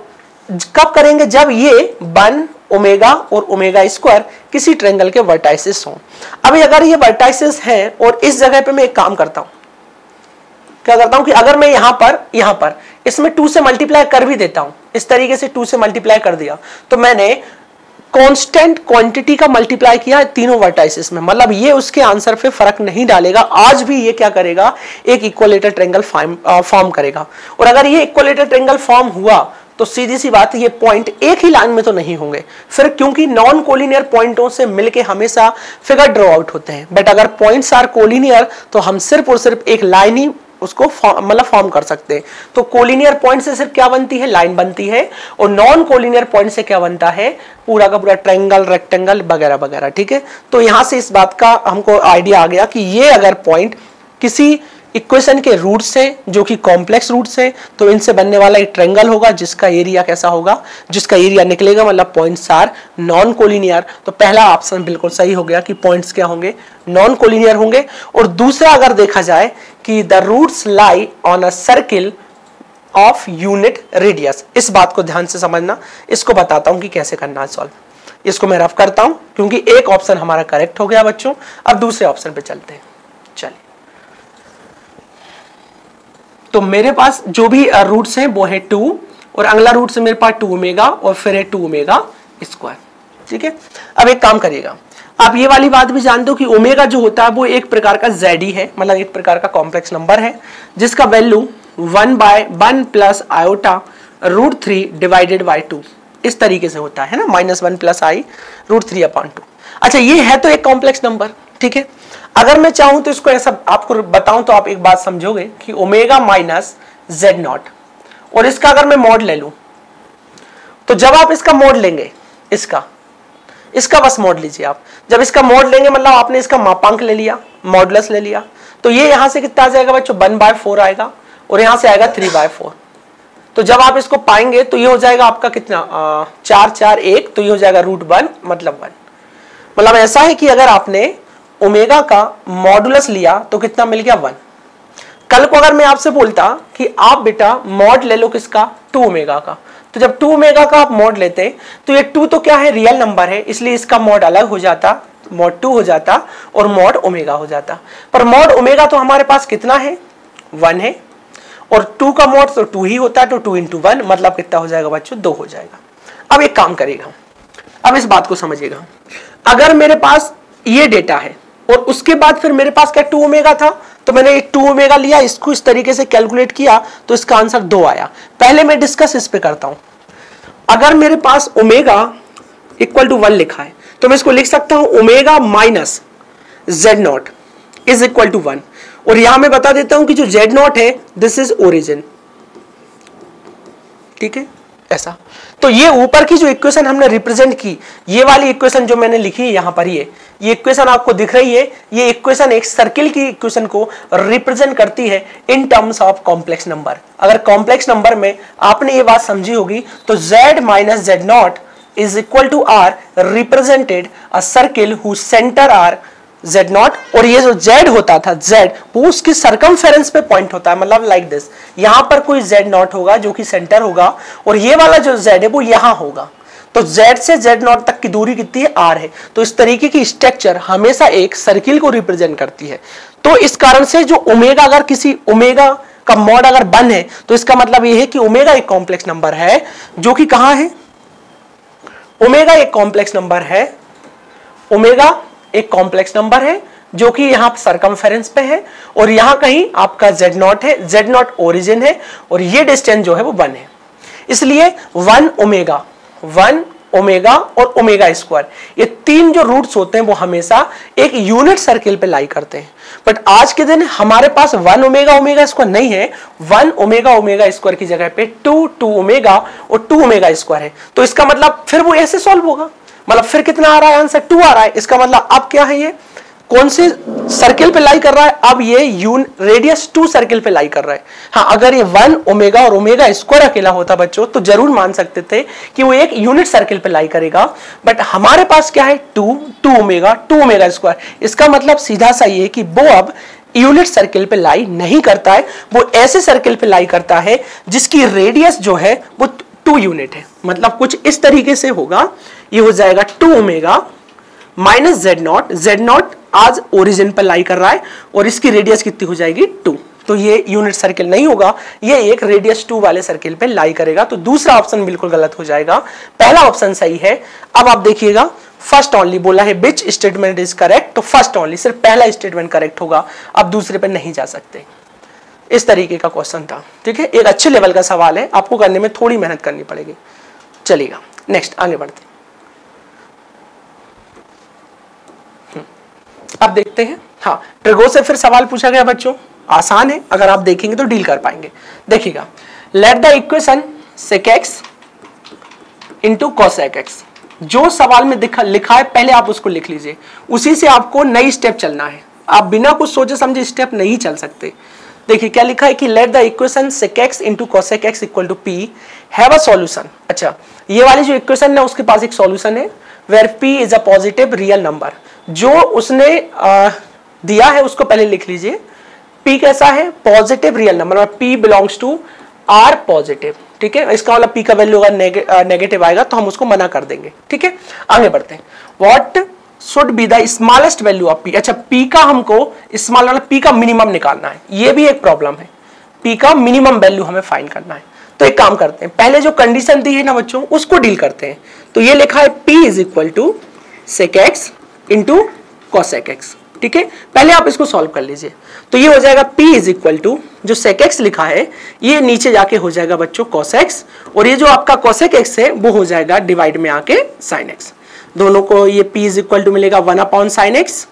कब करेंगे, जब ये 1 ओमेगा और ओमेगा स्क्वायर किसी ट्रायंगल के वर्टाइसेस हों। अभी अगर ये वर्टाइसेस हैं और इस जगह पे मैं एक काम करता हूं, क्या करता हूं कि अगर मैं यहां पर इसमें 2 से मल्टीप्लाई कर भी देता हूं, इस तरीके से 2 से मल्टीप्लाई कर दिया, तो मैंने कांस्टेंट क्वांटिटी का मल्टीप्लाई किया तीनों वर्टाइसेस में, मतलब ये उसके आंसर पे फर्क नहीं डालेगा। आज भी ये क्या करेगा, एक इक्विलेटरल ट्रायंगल फॉर्म करेगा। और अगर ये इक्विलेटरल ट्रायंगल फॉर्म हुआ तो सीधी सी बात है, ये पॉइंट एक ही लाइन में तो नहीं होंगे फिर, क्योंकि नॉन कोलिनियर पॉइंटों से मिलके हमेशा फिगर ड्रॉ आउट होते हैं। बट अगर पॉइंट्स आर कोलिनियर तो हम सिर्फ और सिर्फ एक लाइन ही उसको फॉर्म कर सकते हैं। तो कोलिनियर पॉइंट से सिर्फ क्या बनती है, लाइन बनती है, और नॉन कोलिनियर पॉइंट से क्या बनता है, पूरा का पूरा ट्रायंगल, रेक्टेंगल वगैरह वगैरह। ठीक है, तो यहां से इस बात का हमको आइडिया आ गया कि ये अगर पॉइंट किसी इक्वेशन के रूट्स हैं जो कि कॉम्प्लेक्स रूट्स हैं, तो इनसे बनने वाला एक ट्रायंगल होगा जिसका एरिया कैसा होगा, जिसका एरिया निकलेगा मतलब पॉइंट्स आर नॉन कोलिनियर। तो पहला ऑप्शन बिल्कुल सही हो गया कि पॉइंट्स क्या होंगे, नॉन कोलिनियर होंगे। और दूसरा अगर देखा जाए कि the roots lie on a circle of unit radius, इस बात को ध्यान से समझना, इसको बताता हूं कि कैसे करना है सॉल्व। इसको मैं रफ करता हूं क्योंकि एक ऑप्शन हमारा करेक्ट हो गया बच्चों। अब दूसरे ऑप्शन पे चलते हैं। चलिए, तो मेरे पास जो भी रूट्स हैं वो है 2 और अगला रूट से मेरे पास 2 ओमेगा और फिर है 2 ओमेगा स्क्वायर। ठीक है, अब एक काम करिएगा, आप ये वाली बात भी जानते हो कि ओमेगा जो होता है वो एक प्रकार का जेड है, मतलब एक प्रकार का कॉम्प्लेक्स नंबर है जिसका value 1/1 plus iota √3 divided by 2 इस तरीके से होता है ना, -1 प्लस आई √3/2। अच्छा, ये है तो एक कॉम्प्लेक्स नंबर। ठीक है, अगर मैं चाहूं तो इसको ऐसा आपको बताऊं तो आप एक बात समझोगे कि ओमेगा माइनस Z0 और इसका अगर मैं मॉड ले लूं, तो जब आप इसका मॉड लेंगे, इसका बस मॉड लीजिए आप, जब इसका मॉड लेंगे मतलब आपने इसका मापांक ले लिया, मॉडुलस ले लिया, तो ये यहां से कितना आ जाएगा बच्चों, 1/4 आएगा और यहां से आएगा 3/4। तो जब आप इसको पाएंगे तो ये हो जाएगा आपका कितना 4 4 1, तो ये हो जाएगा √1 मतलब 1। मतलब ऐसा है कि अगर आपने ओमेगा का मॉडुलस लिया तो कितना मिल गया 1। कल को अगर मैं आपसे बोलता कि आप बेटा मॉड ले लो किसका, 2 ओमेगा का, तो जब 2 ओमेगा का आप मॉड लेते तो ये 2 तो क्या है, रियल नंबर है, इसलिए इसका मॉड अलग हो जाता, मॉड 2 हो जाता और मॉड ओमेगा हो जाता। पर मॉड ओमेगा तो हमारे पास कितना है, 1 है, और 2 का मॉड तो 2 ही होता है, तो 2 × 1 मतलब कितना हो जाएगा बच्चों, 2 हो जाएगा। अब एक काम करेगा, अब इस बात को समझिएगा, अगर मेरे पास ये डेटा है और उसके बाद फिर मेरे पास क्या 2 ओमेगा था, तो मैंने 2 ओमेगा लिया, इसको इस तरीके से कैलकुलेट किया तो इसका आंसर 2 आया। पहले मैं डिस्कस इस पे करता हूं। अगर मेरे पास ओमेगा इक्वल टू 1 लिखा है तो मैं इसको लिख सकता हूं omega minus Z0 is equal to 1, और यहां मैं बता देता हूं कि जो Z0 है दिस इज ओरिजिन। ठीक है, ऐसा। तो ये ऊपर की जो इक्वेशन हमने रिप्रेजेंट की, ये वाली इक्वेशन जो मैंने लिखी है यहां पर, ये इक्वेशन आपको दिख रही है, ये इक्वेशन एक सर्किल की इक्वेशन को रिप्रेजेंट करती है in terms of complex number. अगर कॉम्प्लेक्स नंबर में आपने ये बात समझी होगी तो Z minus Z0 is equal to R represented a circle who centre are Z0, और ये जो Z होता था, Z वो उसकी सर्कमफेरेंस पे पॉइंट होता है, मतलब लाइक दिस, यहां पर कोई Z0 होगा जो कि सेंटर होगा, और ये वाला जो Z है वो यहां होगा। तो Z से Z0 तक की दूरी कितनी है, R है। तो इस तरीके की स्ट्रक्चर हमेशा एक सर्किल को रिप्रेजेंट करती है। तो इस कारण से जो ओमेगा, अगर किसी ओमेगा का मॉड अगर 1 है तो इसका मतलब यह है कि ओमेगा एक कॉम्प्लेक्स नंबर है जो कि कहां है, ओमेगा एक कॉम्प्लेक्स नंबर है, ओमेगा एक कॉम्प्लेक्स नंबर है जो कि यहां सर्कमफेरेंस पे है, और यहां कहीं आपका Z0 है, Z0 ओरिजिन है, और ये डिस्टेंस जो है वो 1 है। इसलिए 1 ओमेगा और ओमेगा स्क्वायर, ये 3 जो रूट्स होते हैं वो हमेशा एक यूनिट सर्किल पे लाई करते हैं। बट आज के दिन हमारे पास 1 ओमेगा स्क्वायर नहीं है, 1 ओमेगा स्क्वायर की जगह पे 2 ओमेगा और 2 ओमेगा स्क्वायर है। तो इसका मतलब फिर वो ऐसे सॉल्व होगा, मतलब फिर कितना आ रहा है आंसर, 2 आ रहा है। इसका मतलब अब क्या है, ये कौन से सर्किल पे लाई कर रहा है, अब ये रेडियस 2 सर्किल पे लाई कर रहा है। हाँ, अगर ये 1 ओमेगा और ओमेगा स्क्वायर अकेला होता बच्चों तो जरूर मान सकते थे कि वो एक यूनिट सर्किल पे लाई करेगा, बट हमारे पास क्या है 2 ओमेगा स्क्वायर। इसका मतलब सीधा सा ये कि वो अब यूनिट सर्किल पे लाई नहीं करता है, वो ऐसे सर्किल पे लाई करता है जिसकी रेडियस जो है वो 2 यूनिट है। मतलब कुछ इस तरीके से होगा, ये हो जाएगा 2 ओमेगा माइनस Z0 आज ओरिजिन पर लाई कर रहा है और इसकी रेडियस कितनी हो जाएगी 2। तो ये यूनिट सर्किल नहीं होगा, ये एक रेडियस 2 वाले सर्किल पे लाई करेगा। तो दूसरा ऑप्शन बिल्कुल गलत हो जाएगा, पहला ऑप्शन सही है। अब आप देखिएगा, फर्स्ट ओनली बोला है विच स्टेटमेंट इज करेक्ट, तो फर्स्ट ओनली, सिर्फ पहला स्टेटमेंट करेक्ट होगा, अब दूसरे पे नहीं जा सकते। इस तरीके का क्वेश्चन था। ठीक है, एक अच्छे लेवल का सवाल है, आपको करने में थोड़ी मेहनत करनी पड़ेगी। चलिएगा नेक्स्ट आगे बढ़ते हैं। अब देखते हैं, हाँ, ट्रिगो से फिर सवाल पूछा गया बच्चों, आसान है, अगर आप देखेंगे तो डील कर पाएंगे। देखिएगा, late the equation sec x into cosec x, जो सवाल में लिखा है पहले आप उसको लिख लीजिए, उसी से आपको नई स्टेप चलना है। आप बिना कुछ सोचे समझे स्टेप नहीं चल सकते। देखिए क्या लिखा है कि let the equation sec x into cosec x equal to p have a solution. अच्छा, ये वाली जो इक्वेशन है उसके पास एक सॉल्यूशन है where p is a positive real number. जो उसने दिया है उसको पहले लिख लीजिए। p कैसा है? Positive real number, p belongs to r positive. ठीक है, इसका मतलब p का वैल्यू अगर नेगेटिव आएगा तो हम उसको मना कर देंगे। ठीक है, आगे बढ़ते हैं। What should be the smallest value of p। अच्छा, p का हमको स्मॉल मतलब p का मिनिमम निकालना है, ये भी एक प्रॉब्लम है। p का मिनिमम वैल्यू हमें फाइंड करना है। तो एक काम करते हैं, पहले जो कंडीशन दी है ना बच्चों उसको डील करते हैं। तो ये लिखा है p is equal to sec x into cosec x। ठीक है, पहले आप इसको सॉल्व कर लीजिए। तो ये हो जाएगा p इज इक्वल टू जो sec x लिखा है ये नीचे जाके हो जाएगा बच्चों cos x, और ये जो आपका cosec x है वो हो जाएगा डिवाइड में आके sin x। दोनों को ये p इज इक्वल टू मिलेगा 1/sin x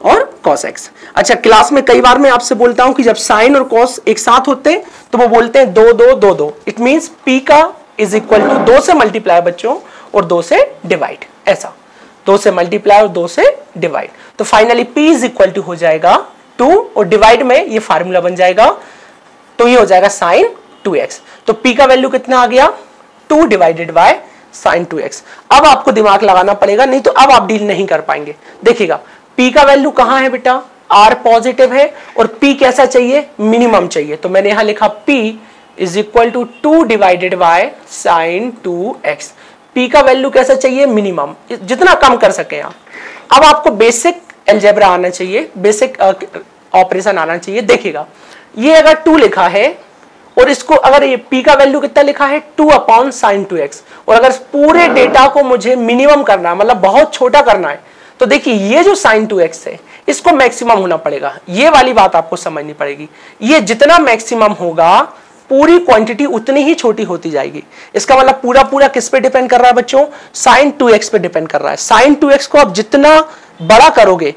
और cos x। अच्छा, क्लास में कई बार मैं आपसे बोलता हूं कि जब sin और cos एक साथ होते हैं तो वो बोलते हैं 2 2 2 2। इट मींस p का इज इक्वल टू 2 से मल्टीप्लाई बच्चों और 2 से डिवाइड, ऐसा 2 से मल्टीप्लाई और 2 से डिवाइड। तो finally p is equal to हो जाएगा 2 और डिवाइड में ये फार्मूला बन जाएगा, तो ये हो जाएगा sin 2x। तो p का वैल्यू कितना आ गया? 2 डिवाइडेड बाय sin 2x। अब आपको दिमाग लगाना पड़ेगा, नहीं तो अब आप डील नहीं कर पाएंगे। देखिएगा p का वैल्यू कहां है बेटा? r पॉजिटिव है और p कैसा चाहिए? मिनिमम चाहिए। तो मैंने यहां लिखा p is equal to 2 divided by sin 2x। p का वैल्यू कैसा चाहिए? मिनिमम, जितना कम कर सके आप। अब आपको बेसिक अलजेब्रा आना चाहिए, बेसिक ऑपरेशन आना चाहिए। देखिएगा ये अगर 2 लिखा है और इसको अगर ये p का वैल्यू कितना लिखा है? 2/sin 2x, और अगर पूरे डेटा को मुझे मिनिमम करना है मतलब बहुत छोटा करना है, तो देखिए ये जो sin 2x है इसको मैक्सिमम होना पड़ेगा। ये वाली बात आपको समझनी पड़ेगी। ये जितना मैक्सिमम होगा पूरी क्वांटिटी उतनी ही छोटी होती जाएगी। इसका मतलब पूरा पूरा किस पे डिपेंड कर रहा है बच्चों? sin 2x पे डिपेंड कर रहा है। sin 2x को आप जितना बड़ा करोगे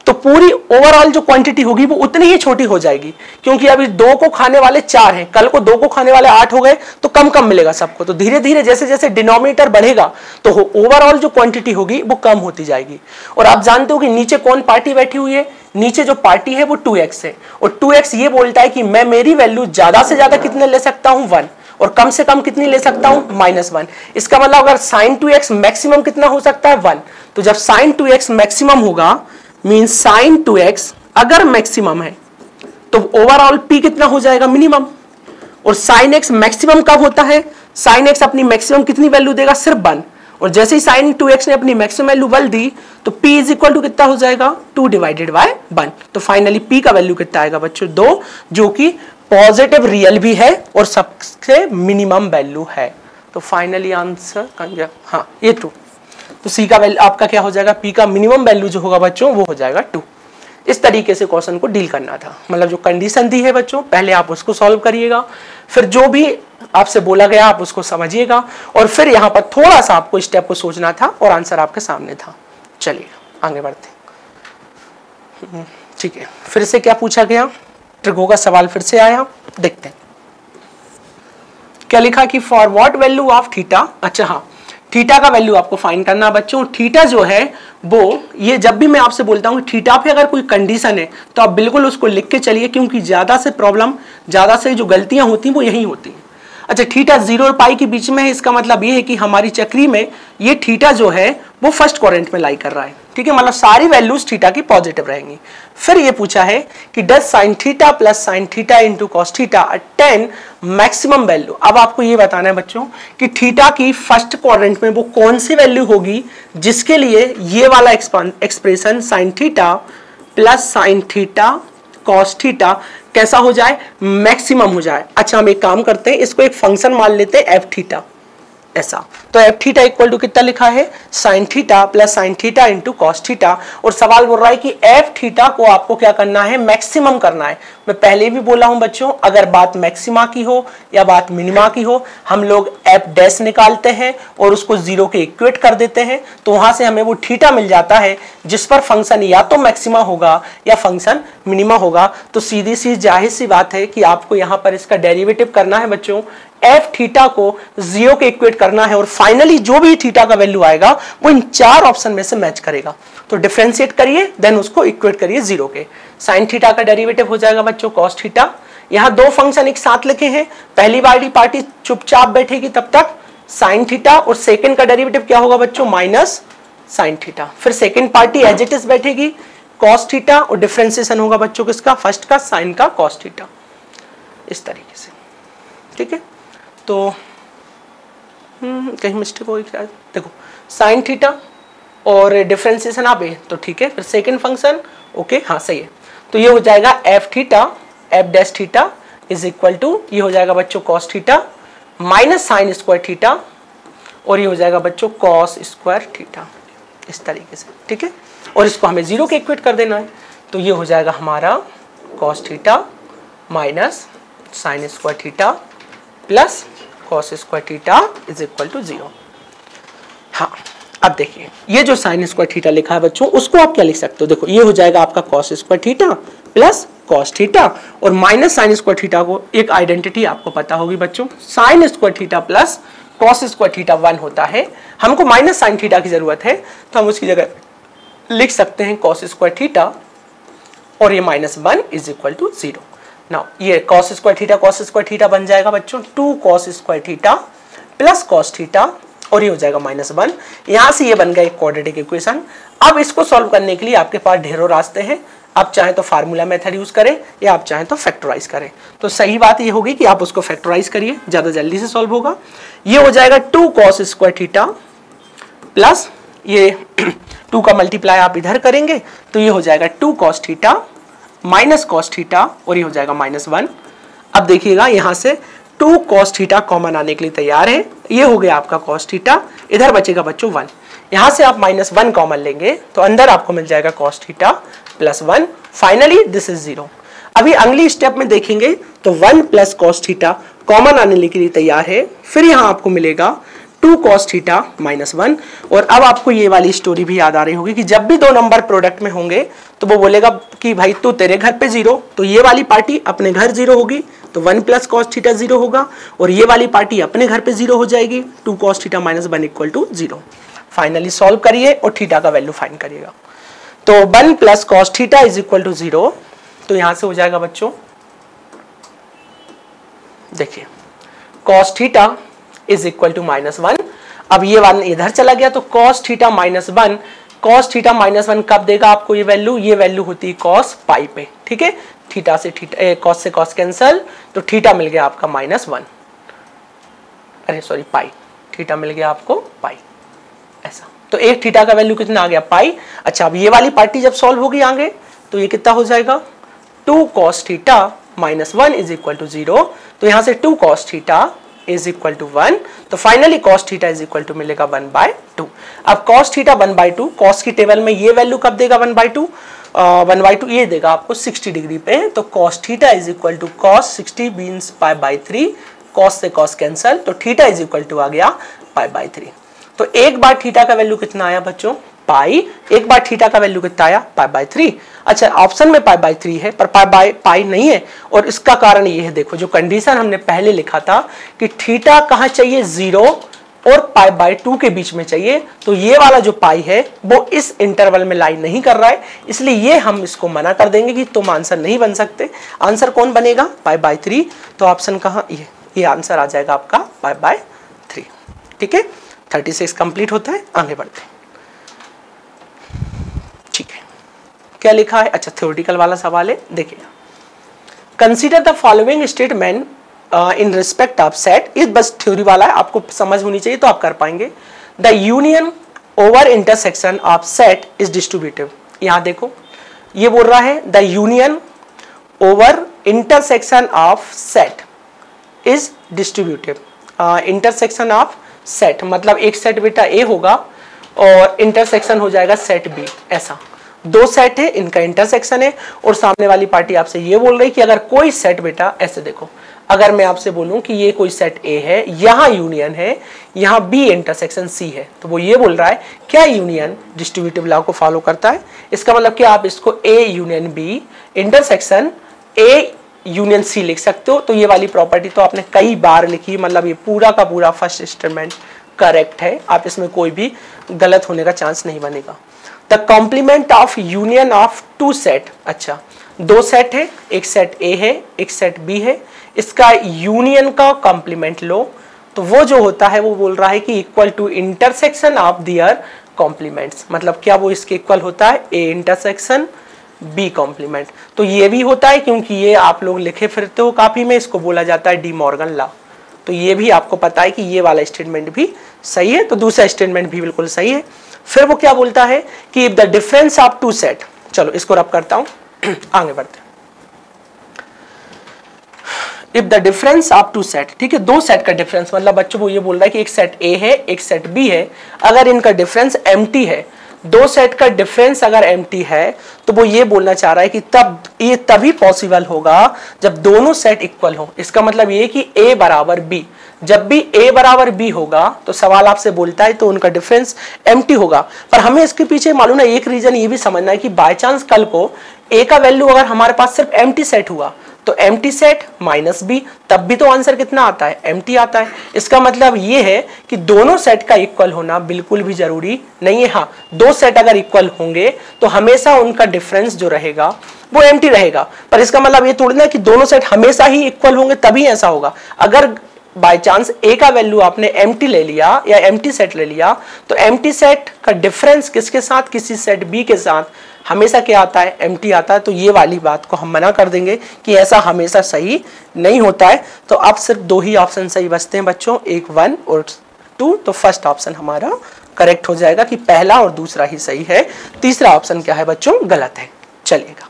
तो पूरी ओवरऑल जो क्वांटिटी होगी वो उतनी ही छोटी हो जाएगी, क्योंकि अभी 2 को खाने वाले 4 हैं, कल को 2 को खाने वाले 8 हो गए तो कम कम मिलेगा सबको। तो धीरे धीरे जैसे जैसे डिनोमिनेटर बढ़ेगा तो ओवरऑल जो क्वांटिटी होगी वो कम होती जाएगी। और आप जानते हो कि नीचे कौन पार्टी बैठी हुई है? नीचे जो पार्टी है वो 2x है, और 2x ये बोलता है कि मैं मेरी वैल्यू ज्यादा से ज्यादा कितने ले सकता हूं? 1, और कम से कम कितनी ले सकता हूं? -1। इसका मतलब अगर sin 2x मैक्सिमम कितना हो सकता है? 1। तो जब sin 2x मैक्सिमम होगा मीन sin 2x अगर मैक्सिमम है तो ओवरऑल p कितना हो जाएगा? मिनिमम। और sin x मैक्सिमम कब होता है? sin x अपनी मैक्सिमम कितनी वैल्यू देगा? सिर्फ 1। और जैसे ही sin 2x ने अपनी मैक्सिमम वैल्यू 1 दी तो p इज इक्वल टू कितना हो जाएगा? 2 डिवाइडेड बाय 1। तो फाइनली p का वैल्यू कितना आएगा बच्चों? 2, जो कि पॉजिटिव रियल भी है और सबसे मिनिमम वैल्यू है। तो फाइनली आंसर हाँ ये ट्रू। तो c का वैल्यू आपका क्या हो जाएगा? p का मिनिमम वैल्यू जो होगा बच्चों वो हो जाएगा 2। इस तरीके से क्वेश्चन को डील करना था। मतलब जो कंडीशन दी है बच्चों पहले आप उसको सॉल्व करिएगा, फिर जो भी आपसे बोला गया आप उसको समझिएगा, और फिर यहाँ पर थोड़ा सा आपको स्टेप को सोचना था और आंसर आपके सामने था। चलिए आगे बढ़ते हैं। ठीक है, फिर से क्या पूछा गया? ट्रिगो का सवाल फिर से आया, देखते हैं क्या लिखा कि for what value of theta. अच्छा हाँ, थीटा का वैल्यू आपको फाइंड करना बच्चों। थीटा जो है वो ये जब भी मैं आपसे बोलता हूँ थीटा पे अगर कोई कंडीशन है तो आप बिल्कुल उसको लिख के चलिए, क्योंकि ज्यादा से प्रॉब्लम, ज्यादा से जो गलतियां होती हैं वो यही होती हैं। अच्छा, थीटा 0 और पाई के बीच में है, इसका मतलब ये है कि हमारी चक्री में ये थीटा जो है वो फर्स्ट क्वाड्रेंट में लाई कर रहा है। ठीक है, मतलब सारी वैल्यूज थीटा की पॉजिटिव रहेंगी। फिर ये पूछा है कि does sine theta plus sine theta into cos theta attain maximum value. अब आपको ये बताना है बच्चों कि थीटा की फर्स्ट क्वाड्रेंट में वो कौन सी वैल्यू होगी जिसके लिए ये वाला expression sine theta plus sine theta cos theta कैसा हो जाए? मैक्सिमम हो जाए। अच्छा, हम एक काम करते हैं, इसको एक फंक्शन मान लेते हैं एफ थीटा, ऐसा। तो एफ थीटा इक्वल टू कितना लिखा है? Sine theta plus sine theta into cos theta. और सवाल बोल रहा है कि एफ थीटा को आपको क्या करना है? मैक्सिमम करना है। मैं पहले भी बोला हूं बच्चों, अगर बात मैक्सिमा की हो या बात मिनिमा की हो, हम लोग एफ डैश निकालते हैं और उसको 0 के इक्वेट कर देते हैं, तो वहां से हमें वो थीटा मिल जाता है जिस पर फंक्शन या तो मैक्सिमा होगा या फंक्शन मिनिमा होगा। तो सीधी सी जाहिर सी बात है कि आपको यहाँ पर इसका डेरिवेटिव करना है बच्चों। एफ थीटा को 0 के इक्वेट करना है और फाइनली जो भी थीटा का वैल्यू आएगा वो इन 4 ऑप्शन में से मैच करेगा। तो डिफरेंशिएट करिए, देन उसको इक्वेट करिए 0 के। साइन थीटा का डेरिवेटिव हो जाएगा बच्चों कॉस थीटा। यहाँ दो फंक्शन एक साथ लिखे हैं, पहली वाली पार्टी चुपचाप बैठेगी तब तक साइन थीटा, और सेकंड का डेरिवेटिव क्या होगा बच्चों माइनस साइन थीटा। फिर second party as it is बैठेगी कॉस थीटा, और डिफरेंशिएशन होगा बच्चों किसका, फर्स्ट का साइन का कॉस थीटा, इस तरीके से। ठीक है, तो कहीं मिस्टेक होगी क्या, देखो साइन थीटा और डिफरेंशिएशन आप तो ठीक है, फिर सेकंड फंक्शन ओके हाँ सही है। तो ये हो जाएगा F theta F dash theta is equal to, ये हो जाएगा बच्चों cos theta minus sine square theta, और ये हो जाएगा बच्चों कॉस स्क्वायर थीटा, इस तरीके से। ठीक है, और इसको हमें 0 के इक्वेट कर देना है। तो ये हो जाएगा हमारा cos theta minus sine square theta plus cos square theta is equal to 0। हाँ, अब देखिए ये जो साइन स्क्वायर थीटा लिखा है बच्चों, उसको आप क्या लिख सकते हो, देखो ये हो जाएगा आपका cos square theta plus cos theta, और माइनस साइन स्क्वायर थीटा को एक आइडेंटिटी आपको पता होगी बच्चों, sign square theta plus cos square theta 1 होता है। हमको माइनस साइन थीटा की जरूरत है, तो हम उसकी जगह लिख सकते हैं कॉस स्क्वायर थीटा, और ये -1 इज इक्वल टू 0। नाउ ये कॉस स्क्वायर थीटा बन जाएगा बच्चों 2 cos square theta plus cos theta, और ये हो जाएगा -1। यहां से ये बन गया एक क्वाड्रेटिक इक्वेशन। अब इसको सॉल्व करने के लिए आपके पास ढेरों रास्ते हैं, आप चाहें तो फार्मूला मेथड यूज करें या आप चाहें तो फैक्टराइज करें। तो सही बात ये होगी कि आप उसको फैक्टराइज करिए, ज्यादा जल्दी से सॉल्व होगा। ये हो जाएगा 2 कॉस स्क्वायर थीटा प्लस ये 2 का मल्टीप्लाई आप इधर करेंगे तो ये हो जाएगा 2 cos theta minus cos theta, और ये हो जाएगा -1। अब देखिएगा यहां से 2 कॉस थीटा कॉमन आने के लिए तैयार है, ये हो गया आपका कॉस थीटा, इधर बचेगा बच्चों 1। यहां से आप -1 कॉमन लेंगे तो अंदर आपको मिल जाएगा cos theta plus 1, finally this is 0। अभी अगली स्टेप में देखेंगे तो 1 प्लस कॉस थीटा कॉमन आने के लिए तैयार है, फिर यहां आपको मिलेगा 2 कॉस थीटा -1। और अब आपको ये वाली स्टोरी भी याद आ रही होगी कि जब भी 2 नंबर प्रोडक्ट में होंगे तो वो बोलेगा कि भाई तू तेरे घर पे 0, तो ये वाली पार्टी अपने घर 0 होगी, तो 1 प्लस कॉस थीटा 0 होगा, और ये वाली पार्टी अपने घर पे 0 हो जाएगी, 2 cos theta -1 equal to 0। Finally solve करिए और थीटा का वैल्यू फाइंड करिएगा। तो 1 प्लस cos theta is equal to 0, तो यहां से हो जाएगा बच्चों, देखिए cos theta is equal to -1। अब ये 1 इधर चला गया तो कॉस थीटा -1, कॉस थीटा -1 कब देगा आपको ये वैल्यू होती है कॉस पाई पे। ठीक है, थीटा से थीटा, कॉस से कॉस कैंसल, तो थीटा मिल गया आपका -1, अरे सॉरी पाई, थीटा मिल गया आपको पाई, ऐसा। तो एक थीटा का वैल्यू कितना आ गया पाई। अच्छा, अब ये वाली पार्टी जब सॉल्व होगी आगे तो ये कितना हो जाएगा 2 cos theta -1 is equal to 0, तो यहां से 2 cos theta is equal to 1, तो finally cos theta is equal to मिलेगा 1/2। अब कॉस थीटा 1/2, कॉस की टेबल में ये वैल्यू कब देगा 1/2, 1/2 ये देगा आपको 60 डिग्री पे, तो cos theta is equal to cos 60 means π/3, cos से कॉस कैंसल, तो थीटा इज इक्वल टू आ गया π/3। तो एक बार थीटा का वैल्यू कितना आया बच्चों पाई, एक बार थीटा का वैल्यू कितना आया π/3। अच्छा, ऑप्शन में π/3 है पर पाई नहीं है, और इसका कारण ये है, देखो जो कंडीशन हमने पहले लिखा था कि थीटा कहाँ चाहिए 0 और π/2 के बीच में चाहिए, तो ये वाला जो पाई है वो इस इंटरवल में लाई नहीं कर रहा है, इसलिए ये हम इसको मना कर देंगे कि तुम आंसर नहीं बन सकते। आंसर कौन बनेगा π/3, तो ऑप्शन कहाँ, ये आंसर आ जाएगा आपका π/3। ठीक है, 36 कंप्लीट होता है, आगे बढ़ते हैं। ठीक है, क्या लिखा है, अच्छा थ्योरेटिकल वाला सवाल है, देखिए consider the following statement in respect of set, इस बस थ्योरी वाला है, आपको समझ होनी चाहिए तो आप कर पाएंगे। The union over intersection of set is distributive. यहां देखो ये बोल रहा है the union over intersection of set is distributive. Intersection of set मतलब एक सेट बेटा ए होगा और इंटरसेक्शन हो जाएगा सेट बी, ऐसा 2 सेट है, इनका इंटरसेक्शन है, और सामने वाली पार्टी आपसे ये बोल रही कि अगर कोई सेट बेटा, ऐसे देखो अगर मैं आपसे बोलूं कि ये कोई सेट ए है, यहां यूनियन है, यहां बी इंटरसेक्शन सी है, तो वो ये बोल रहा है क्या यूनियन डिस्ट्रीब्यूटिव लॉ को फॉलो करता है। इसका मतलब कि आप इसको A union B intersection A union C लिख सकते हो। तो ये वाली प्रॉपर्टी तो आपने कई बार लिखी, मतलब ये पूरा का पूरा फर्स्ट स्टेटमेंट करेक्ट है, आप इसमें कोई भी गलत होने का चांस नहीं बनेगा। The complement of union of two set, अच्छा दो सेट है, एक सेट ए है एक सेट बी है, इसका यूनियन का कॉम्प्लीमेंट लो तो वो जो होता है वो बोल रहा है कि equal to intersection of their complements, मतलब क्या वो इसके इक्वल होता है ए इंटरसेक्शन बी कॉम्प्लीमेंट। तो ये भी होता है क्योंकि ये आप लोग लिखे फिरते हो कापी में, इसको बोला जाता है डी मॉर्गन लॉ। तो ये भी आपको पता है कि ये वाला स्टेटमेंट भी सही है, तो दूसरा स्टेटमेंट भी बिल्कुल सही है। फिर वो क्या बोलता है कि if the difference of two set, चलो इसको रब करता हूं आगे बढ़ते हैं। If the difference of two set, ठीक है, दो सेट का डिफरेंस, मतलब बच्चों वो ये बोल रहा है कि एक सेट ए है एक सेट बी है, अगर इनका डिफरेंस एम्प्टी है, दो सेट का डिफरेंस अगर एम्प्टी है तो वो ये बोलना चाह रहा है कि तब ये तभी पॉसिबल होगा जब दोनों सेट इक्वल हो। इसका मतलब ये कि ए बराबर बी, जब भी ए बराबर बी होगा तो सवाल आपसे बोलता है तो उनका डिफरेंस एम्प्टी होगा। पर हमें इसके पीछे मालूम है एक रीजन ये भी समझना है कि बाय चांस कल को ए का वैल्यू अगर हमारे पास सिर्फ एम्प्टी सेट हुआ तो एम्प्टी सेट माइनस बी, तब भी तो आंसर कितना आता है, एम्प्टी आता है। इसका मतलब ये है कि दोनों सेट का इक्वल होना बिल्कुल भी जरूरी नहीं है। हाँ, दो सेट अगर इक्वल होंगे तो हमेशा उनका डिफरेंस जो रहेगा वो एम्प्टी रहेगा, पर इसका मतलब ये थोड़ी ना कि दोनों सेट हमेशा ही इक्वल होंगे तभी ऐसा होगा। अगर बाय चांस ए का वैल्यू आपने एम्प्टी ले लिया या एम्प्टी सेट ले लिया तो एम्प्टी सेट का डिफरेंस किसके साथ, किसी सेट बी के साथ हमेशा क्या आता है, एम्प्टी आता है। तो ये वाली बात को हम मना कर देंगे कि ऐसा हमेशा सही नहीं होता है। तो अब सिर्फ दो ही ऑप्शन सही बचते हैं बच्चों, एक 1 और 2। तो फर्स्ट ऑप्शन हमारा करेक्ट हो जाएगा कि पहला और दूसरा ही सही है, तीसरा ऑप्शन क्या है बच्चों, गलत है। चलिएगा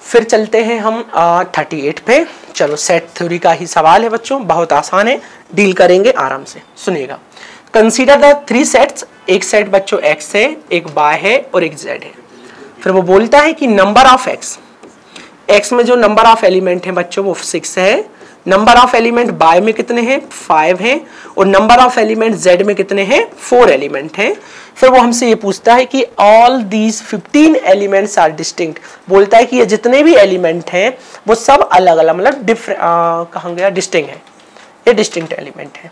फिर चलते हैं हम 38 पे। चलो सेट थ्योरी का ही सवाल है बच्चों, बहुत आसान है, डील करेंगे आराम से, सुनिएगा। कंसीडर द 3 सेट्स, एक सेट बच्चों x है, एक y है और एक z है। फिर वो बोलता है कि नंबर ऑफ x में जो नंबर ऑफ एलिमेंट है बच्चों वो 6 है, नंबर ऑफ एलिमेंट y में कितने हैं 5 हैं, और नंबर ऑफ एलिमेंट z में कितने हैं 4 एलिमेंट हैं। फिर वो हमसे ये पूछता है कि all these 15 elements are distinct, बोलता है कि ये जितने भी एलिमेंट हैं वो सब अलग अलग, मतलब कहाँ गया, डिस्टिंक्ट है, ये डिस्टिंक्ट एलिमेंट है,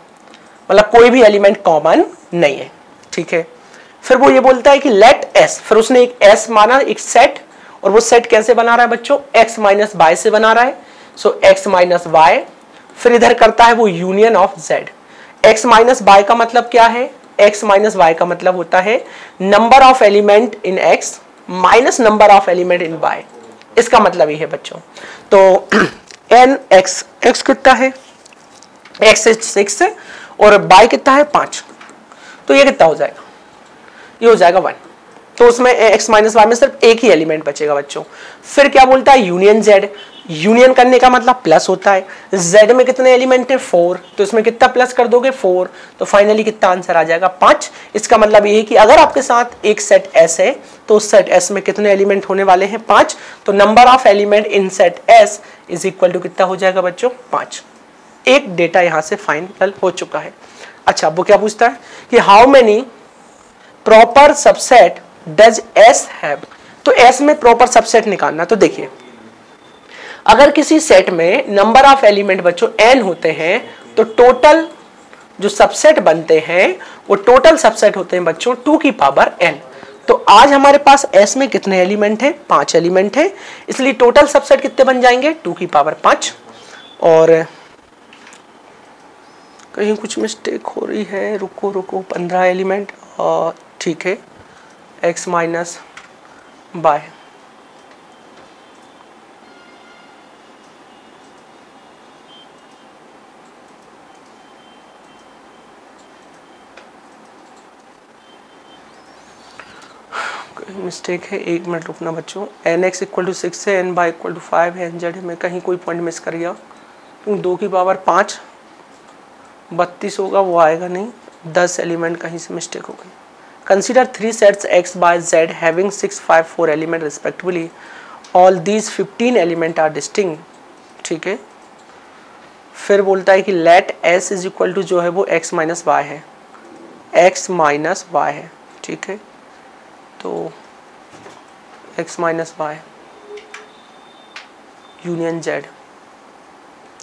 मतलब कोई भी एलिमेंट कॉमन नहीं है, ठीक है। फिर वो ये बोलता है कि लेट s, फिर उसने एक s माना, एक सेट, और वो सेट कैसे बना रहा है बच्चों, x माइनस y से बना रहा है। सो x माइनस y, फिर इधर करता है वो union of z। x minus y का मतलब क्या है, x माइनस y का मतलब होता है number of element in x minus number of element in y, इसका मतलब ये है बच्चों। तो n x कितना है, x 6 है और y कितना है 5, तो ये कितना हो जाएगा, ये हो जाएगा 1। तो उसमें x माइनस वाई में सिर्फ एक ही एलिमेंट बचेगा बच्चों। फिर क्या बोलता है यूनियन z, यूनियन करने का मतलब प्लस होता है, z में कितने एलिमेंट है 4, तो इसमें कितना प्लस कर दोगे 4, तो फाइनली कितना आंसर आ जाएगा 5। इसका मतलब ये है कि अगर आपके साथ एक सेट s है तो उस सेट s में कितने एलिमेंट होने वाले हैं 5, तो number of element in set s is equal to कितना हो जाएगा बच्चों 5। एक डेटा यहां से फाइनल हो चुका है। अच्छा, वो क्या पूछता है कि how many proper subset does S have, तो एस में प्रॉपर सबसेट निकालना। तो देखिए अगर किसी सेट में नंबर ऑफ एलिमेंट बच्चों n होते हैं तो टोटल जो सबसेट बनते हैं वो टोटल सबसेट होते हैं बच्चों 2 की पावर n। तो आज हमारे पास s में कितने एलिमेंट हैं, 5 एलिमेंट हैं, इसलिए टोटल सबसेट कितने बन जाएंगे 2 की पावर 5। और कहीं कुछ मिस्टेक हो रही है, रुको 15 एलिमेंट, ठीक है, x माइनस y, मिस्टेक है, 1 मिनट रुकना बच्चों। nx इक्वल टू 6 है, ny इक्वल टू 5 है, nz में कहीं कोई पॉइंट मिस कर गया, 2 की पावर 5 32 होगा, वो आएगा नहीं, 10 एलिमेंट कहीं से मिस्टेक हो गई। Consider 3 sets x by z having 6, 5, 4 element respectively, all these 15 element are distinct, ठीक है। फिर बोलता है कि let s is equal to जो है वो x माइनस वाई है, x माइनस वाई है, ठीक है। तो x minus Y union Z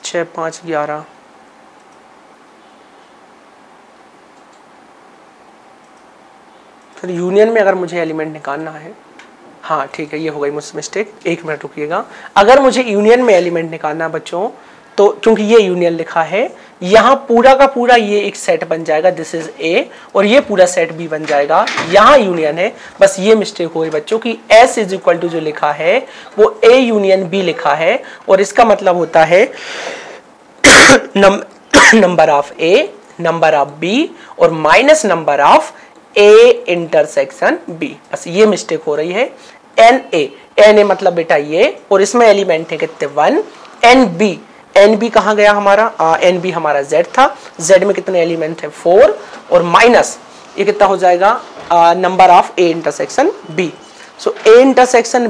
6 5 11, फिर यूनियन में अगर मुझे एलिमेंट निकालना है, हाँ ठीक है ये हो गई मुझसे मिस्टेक, 1 मिनट रुकिएगा। अगर मुझे यूनियन में एलिमेंट निकालना है बच्चों, तो क्योंकि ये यूनियन लिखा है, यहाँ पूरा का पूरा ये एक सेट बन जाएगा, दिस इज ए, और ये पूरा सेट भी बन जाएगा, यहाँ यूनियन है। बस ये मिस्टेक हो गई बच्चों की S इज इक्वल टू जो लिखा है वो A यूनियन B लिखा है, और इसका मतलब होता है number of A, number of B और minus number of A intersection B। बस ये मिस्टेक हो रही है। NA मतलब बेटा ये, और इसमें एलिमेंट है कितने 1, NB कहाँ गया हमारा, NB हमारा Z था, Z में कितने एलिमेंट है 4, और माइनस ये कितना हो जाएगा number of A intersection B। So A intersection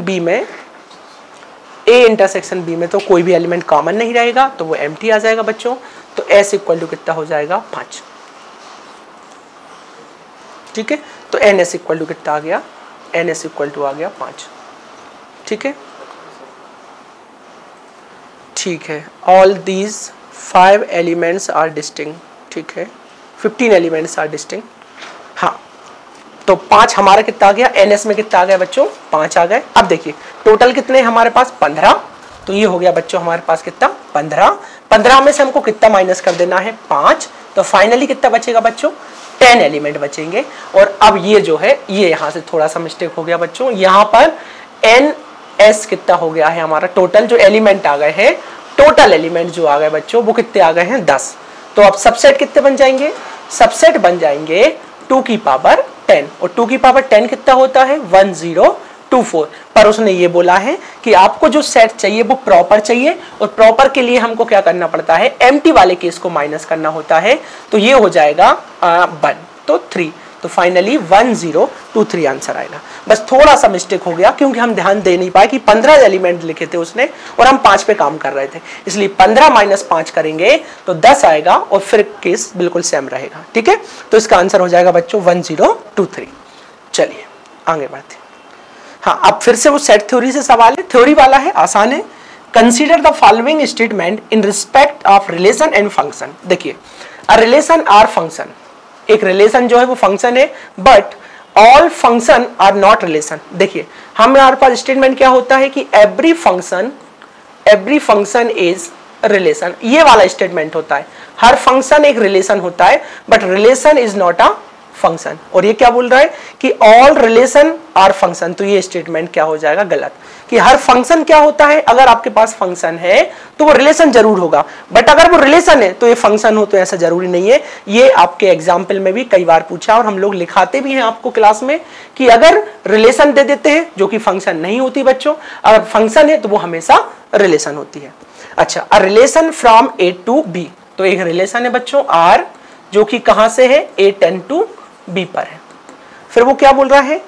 B में तो कोई भी एलिमेंट कॉमन नहीं रहेगा, तो वो एम्प्टी आ जाएगा बच्चों। तो S इक्वल टू कितना हो जाएगा 5, ठीक है। तो NS इक्वल टू कितना आ गया, NS इक्वल टू आ गया 5, ठीक है। ठीक है, all these 5 elements are distinct, ठीक है, 15 एलिमेंट्स आर डिस्टिंक्ट। हाँ, तो 5 हमारा कितना आ गया, NS में कितना आ गया बच्चों 5 आ गए। अब देखिए टोटल कितने हमारे पास 15, तो ये हो गया बच्चों हमारे पास कितना 15 में से हमको कितना माइनस कर देना है 5, तो फाइनली कितना बचेगा बच्चों 10 एलिमेंट बचेंगे। और अब ये जो है ये यहाँ से थोड़ा सा मिस्टेक हो गया बच्चों, यहाँ पर NS कितना हो गया है हमारा, टोटल जो एलिमेंट आ गए हैं, टोटल एलिमेंट जो आ गए बच्चों वो कितने आ गए हैं 10। तो अब सबसेट कितने बन जाएंगे, सबसेट बन जाएंगे 2 की पावर 10, और 2 की पावर 10 कितना होता है 1024। पर उसने ये बोला है कि आपको जो सेट चाहिए वो प्रॉपर चाहिए, और प्रॉपर के लिए हमको क्या करना पड़ता है, एम्प्टी वाले केस को माइनस करना होता है। तो ये हो जाएगा 1 तो 3, तो फाइनली 1023 आंसर आएगा। बस थोड़ा सा मिस्टेक हो गया क्योंकि हम ध्यान दे नहीं पाए कि 15 एलिमेंट लिखे थे उसने और हम 5 पे काम कर रहे थे, इसलिए 15 माइनस 5 करेंगे तो 10 आएगा, और फिर केस बिल्कुल सेम रहेगा, ठीक है। तो इसका आंसर हो जाएगा बच्चों 1023। चलिए आगे बढ़ते हैं। हाँ, अब फिर से वो सेट थ्योरी से सवाल है, थ्योरी वाला है, आसान है। Consider the following statement in respect of relation and function. देखिए, अ रिलेशन आर फंक्शन, एक रिलेशन जो है वो फंक्शन है, but all function are not relation. देखिए हमारे पास स्टेटमेंट क्या होता है कि एवरी फंक्शन इज रिलेशन, ये वाला स्टेटमेंट होता है, हर फंक्शन एक रिलेशन होता है, but relation is not a function. और ये क्या बोल रहा है कि ऑल रिलेशन आर फंक्शन, तो ये स्टेटमेंट क्या हो जाएगा गलत, कि हर फंक्शन क्या होता है, अगर आपके पास फंक्शन है तो वो रिलेशन जरूर होगा, बट अगर वो रिलेशन है तो ये फंक्शन हो, तो ऐसा जरूरी नहीं है। ये आपके एग्जाम्पल में भी कई बार पूछा, और हम लोग लिखाते भी हैं आपको क्लास में कि अगर रिलेशन दे देते हैं जो कि फंक्शन नहीं होती बच्चों, अगर फंक्शन है तो वो हमेशा रिलेशन होती है। अच्छा, a relation from A to B, तो एक रिलेशन है बच्चों R जो कि कहां से है, A टेंड टू B पर है। फिर वो क्या बोल रहा है,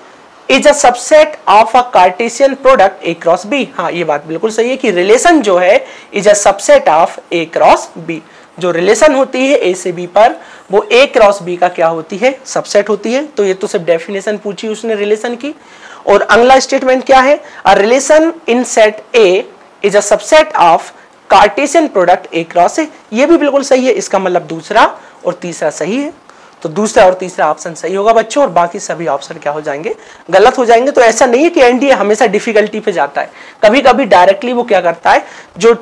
is a subset of a Cartesian product A cross B। हाँ, ये बात बिल्कुल सही है कि रिलेशन जो है is a subset of A cross B, जो रिलेशन होती है A से B पर वो A क्रॉस B का क्या होती है, सबसेट होती है। तो ये तो सिर्फ डेफिनेशन पूछी उसने रिलेशन की। और अगला स्टेटमेंट क्या है, a relation in set A is a subset of Cartesian product A cross A। ये भी बिल्कुल सही है, इसका मतलब दूसरा और तीसरा सही है, तो दूसरा और तीसरा ऑप्शन सही होगा बच्चों, और बाकी सभी ऑप्शन क्या हो जाएंगे, गलत हो जाएंगे। तो ऐसा नहीं है कि एनडीए हमेशा डिफिकल्टी पे जाता है, कभी कभी डायरेक्टली वो क्या करता है, जो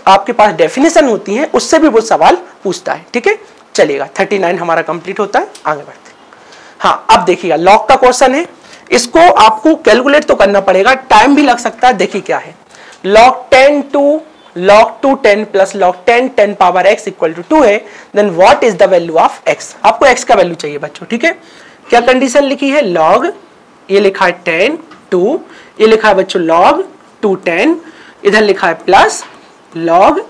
आपके पास डेफिनेशन होती है उससे भी वो सवाल पूछता है, ठीक है। चलिएगा, 39 हमारा कंप्लीट होता है, आगे बढ़ते हैं। हाँ, अब देखिएगा लॉग का क्वेश्चन है, इसको आपको कैलकुलेट तो करना पड़ेगा, टाइम भी लग सकता है। देखिए क्या है, log 2 10 plus log 10 power x equal to 2 है, then what is the value of x। आपको x का वैल्यू चाहिए बच्चों, ठीक है। क्या कंडीशन लिखी है, log, ये लिखा है 10 2, ये लिखा है बच्चों log 2 10, इधर लिखा है प्लस log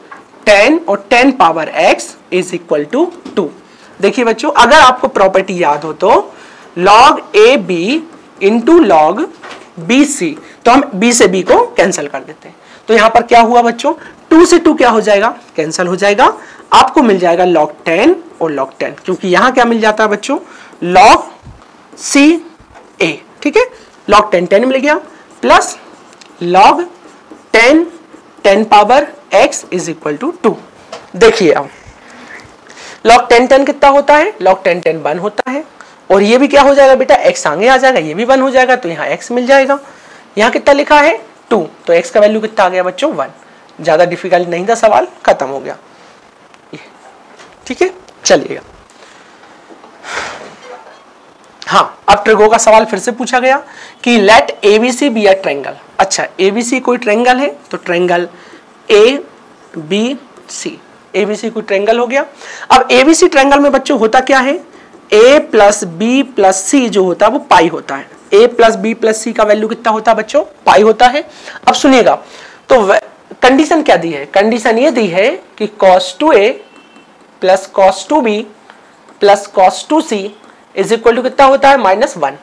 10 और 10 power x is equal to 2। देखिए बच्चों, अगर आपको प्रॉपर्टी याद हो तो log ab into log bc, तो हम b से b को कैंसिल कर देते हैं। तो यहां पर क्या हुआ बच्चों, 2 से 2 क्या हो जाएगा, कैंसिल हो जाएगा, आपको मिल जाएगा log 10 और log 10, क्योंकि यहां क्या मिल जाता है बच्चों, log ca, ठीक है। log 10 10 मिल गया, plus log 10 10 power x is equal to 2। देखिए अब log 10 10 कितना होता है, log 10 10 1 होता है, और ये भी क्या हो जाएगा बेटा, x आगे आ जाएगा, ये भी 1 हो जाएगा, तो यहाँ x मिल जाएगा। यहाँ कितना लिखा है 2, तो x का वैल्यू कितना आ गया बच्चों 1। ज्यादा डिफिकल्ट नहीं था, सवाल खत्म हो गया। ठीक है, चलिएगा। हाँ, अब ट्रिगो का सवाल फिर से पूछा गया कि let ABC be a triangle. अच्छा, एबीसी कोई ट्रायंगल है, तो triangle A B C, ABC कोई ट्रायंगल हो गया। अब एबीसी ट्रायंगल में बच्चों होता क्या है, ए प्लस बी प्लस सी जो होता है वो पाई होता है। ए प्लस बी प्लस सी का वैल्यू कितना होता है बच्चों, पाई होता है। अब सुनिएगा, तो कंडीशन क्या दी है, कंडीशन ये दी है कि cos 2a plus cos 2b plus cos 2c is equal to कितना होता है -1।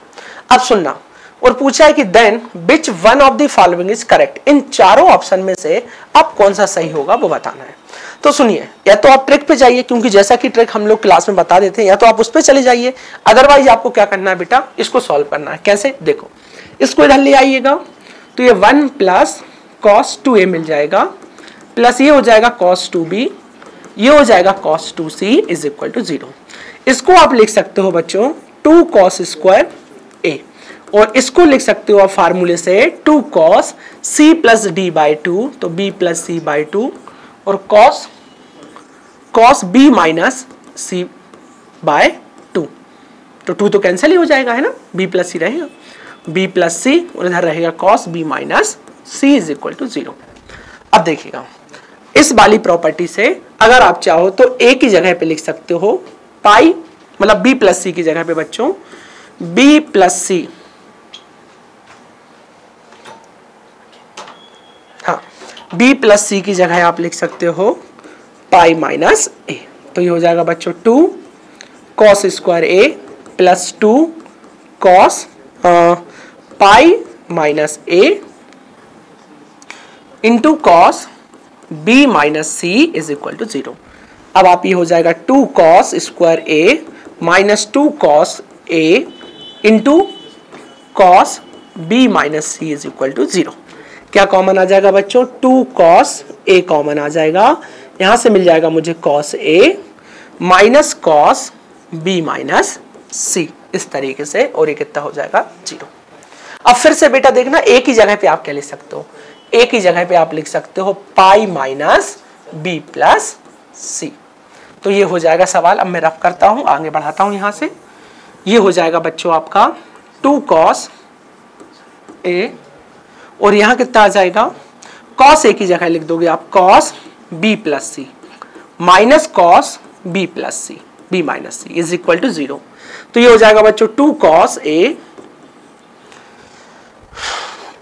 अब सुनना, और पूछा है कि then which one of the following is correct, इन चारों ऑप्शन में से अब कौन सा सही होगा वो बताना है। तो सुनिए, या तो आप ट्रिक पे जाइए, क्योंकि जैसा कि ट्रिक हम लोग क्लास में बता देते हैं, या तो आप उस पर चले जाइए, अदरवाइज आपको क्या करना है बेटा, इसको सॉल्व करना है। कैसे, देखो, इसको इधर ले आइएगा, तो ये 1 प्लस cos 2a मिल जाएगा, प्लस ये हो जाएगा cos 2b, ये हो जाएगा cos 2c is equal to 0। इसको आप लिख सकते हो बच्चों 2 cos स्क्वायर a, और इसको लिख सकते हो आप फार्मूले से 2 cos c plus d by 2, तो b प्लस c बाई 2, और cos b minus c by 2, तो 2 तो कैंसिल ही हो जाएगा, है ना, b प्लस c रहेगा, b प्लस c, और इधर रहेगा cos b minus c is equal to 0। अब देखिएगा, इस वाली प्रॉपर्टी से अगर आप चाहो तो a की जगह पे लिख सकते हो पाई, मतलब b प्लस सी की जगह पे बच्चों b प्लस सी, हाँ, b प्लस सी की जगह आप लिख सकते हो पाई माइनस a, तो ये हो जाएगा बच्चों 2 cos square a plus 2 cos pi minus a into cos b minus C is equal to 0। अब आप ये हो जाएगा 2 cos square a minus 2 cos a into cos b minus C is equal to 0। क्या कॉमन आ जाएगा बच्चों, 2 cos a common आ जाएगा, यहां से मिल जाएगा मुझे cos a minus cos b minus c, इस तरीके से, और ये कितना हो जाएगा 0। अब फिर से बेटा देखना, a की जगह पे आप क्या लिख सकते हो, a की जगह पे आप लिख सकते हो पाई माइनस b प्लस सी, तो ये हो जाएगा सवाल। अब मैं रफ करता हूं, आगे बढ़ाता हूं यहां से, ये हो जाएगा बच्चों आपका 2 cos a, और यहां कितना आ जाएगा, cos a की जगह लिख दोगे आप cos b plus C minus cos b plus C, b minus C is equal to 0। तो ये हो जाएगा बच्चों 2 cos a,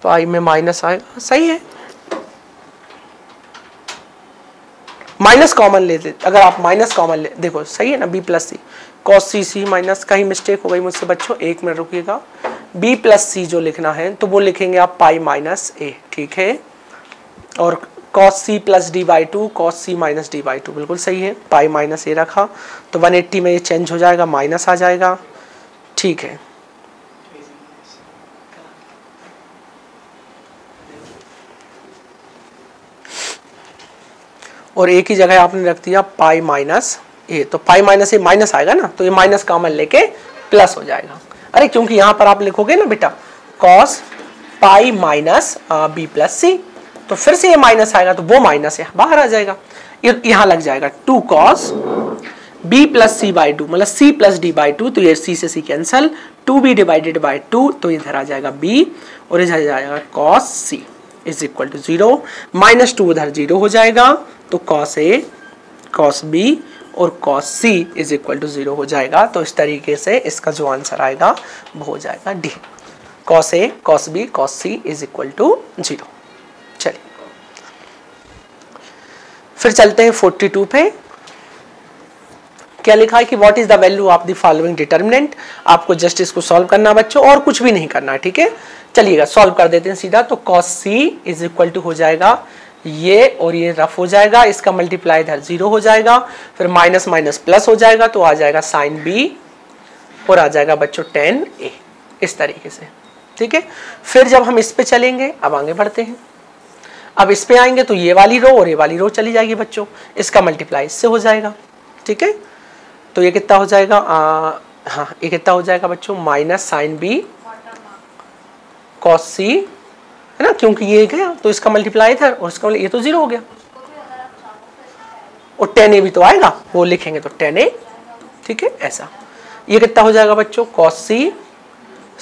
पाई में माइनस आएगा, सही है, माइनस कॉमन लेते, अगर आप माइनस कॉमन ले, देखो सही है ना, b प्लस सी, cos सी सी माइनस, कहीं मिस्टेक हो गई मुझसे बच्चों, एक मिनट रुकिएगा, b प्लस सी जो लिखना है तो वो लिखेंगे आप पाई माइनस a, ठीक है, और cos c plus D by 2, cos c minus D by 2, बिल्कुल सही है, पाई माइनस a रखा, तो 180 में ये चेंज हो जाएगा, माइनस आ जाएगा, ठीक है। और a की जगह आपने रख दिया पाई माइनस a, तो पाई माइनस a माइनस आएगा ना, तो ये माइनस कॉमन लेके प्लस हो जाएगा। अरे क्योंकि यहां पर आप लिखोगे ना बेटा cos pi minus b plus c, तो फिर से ये माइनस आएगा, तो वो माइनस है बाहर आ जाएगा, यहां लग जाएगा 2 cos b plus C by 2, मतलब c प्लस d बाई 2, तो ये c से c cancel, 2b divided by 2, तो इधर आ जाएगा b, और इधर आ जाएगा cos c is equal to 0, minus 2 उधर 0 हो जाएगा, तो cos a cos b और cos c is equal to 0 हो जाएगा। तो इस तरीके से इसका जो आंसर आएगा वो हो जाएगा D, cos a cos b cos c is equal to 0। चलिए फिर चलते हैं 42 पे। क्या लिखा है कि what is the value of the following determinant, आपको जस्ट इसको सॉल्व करना बच्चों, और कुछ भी नहीं करना है, ठीक है। चलिएगा सॉल्व कर देते हैं सीधा, तो cos c is equal to हो जाएगा ये, और ये रफ हो जाएगा, इसका मल्टीप्लाई इधर 0 हो जाएगा, फिर माइनस माइनस प्लस हो जाएगा, तो आ जाएगा साइन b, और आ जाएगा बच्चों tan a, इस तरीके से, ठीक है। फिर जब हम इस पे चलेंगे, अब आगे बढ़ते हैं, अब इस पे आएंगे तो ये वाली रो और ये वाली रो चली जाएगी बच्चों, इसका मल्टीप्लाई इससे हो जाएगा, ठीक है। तो ये कितना हो जाएगा, हाँ ये कितना हो जाएगा बच्चों, माइनस साइन बी कॉस सी, है ना, क्योंकि ये गया तो इसका मल्टीप्लाई था और इसका ये तो 0 हो गया, और 10a भी तो आएगा, वो लिखेंगे तो 10a, ठीक है। ऐसा ये कितना हो जाएगा बच्चों, कॉस सी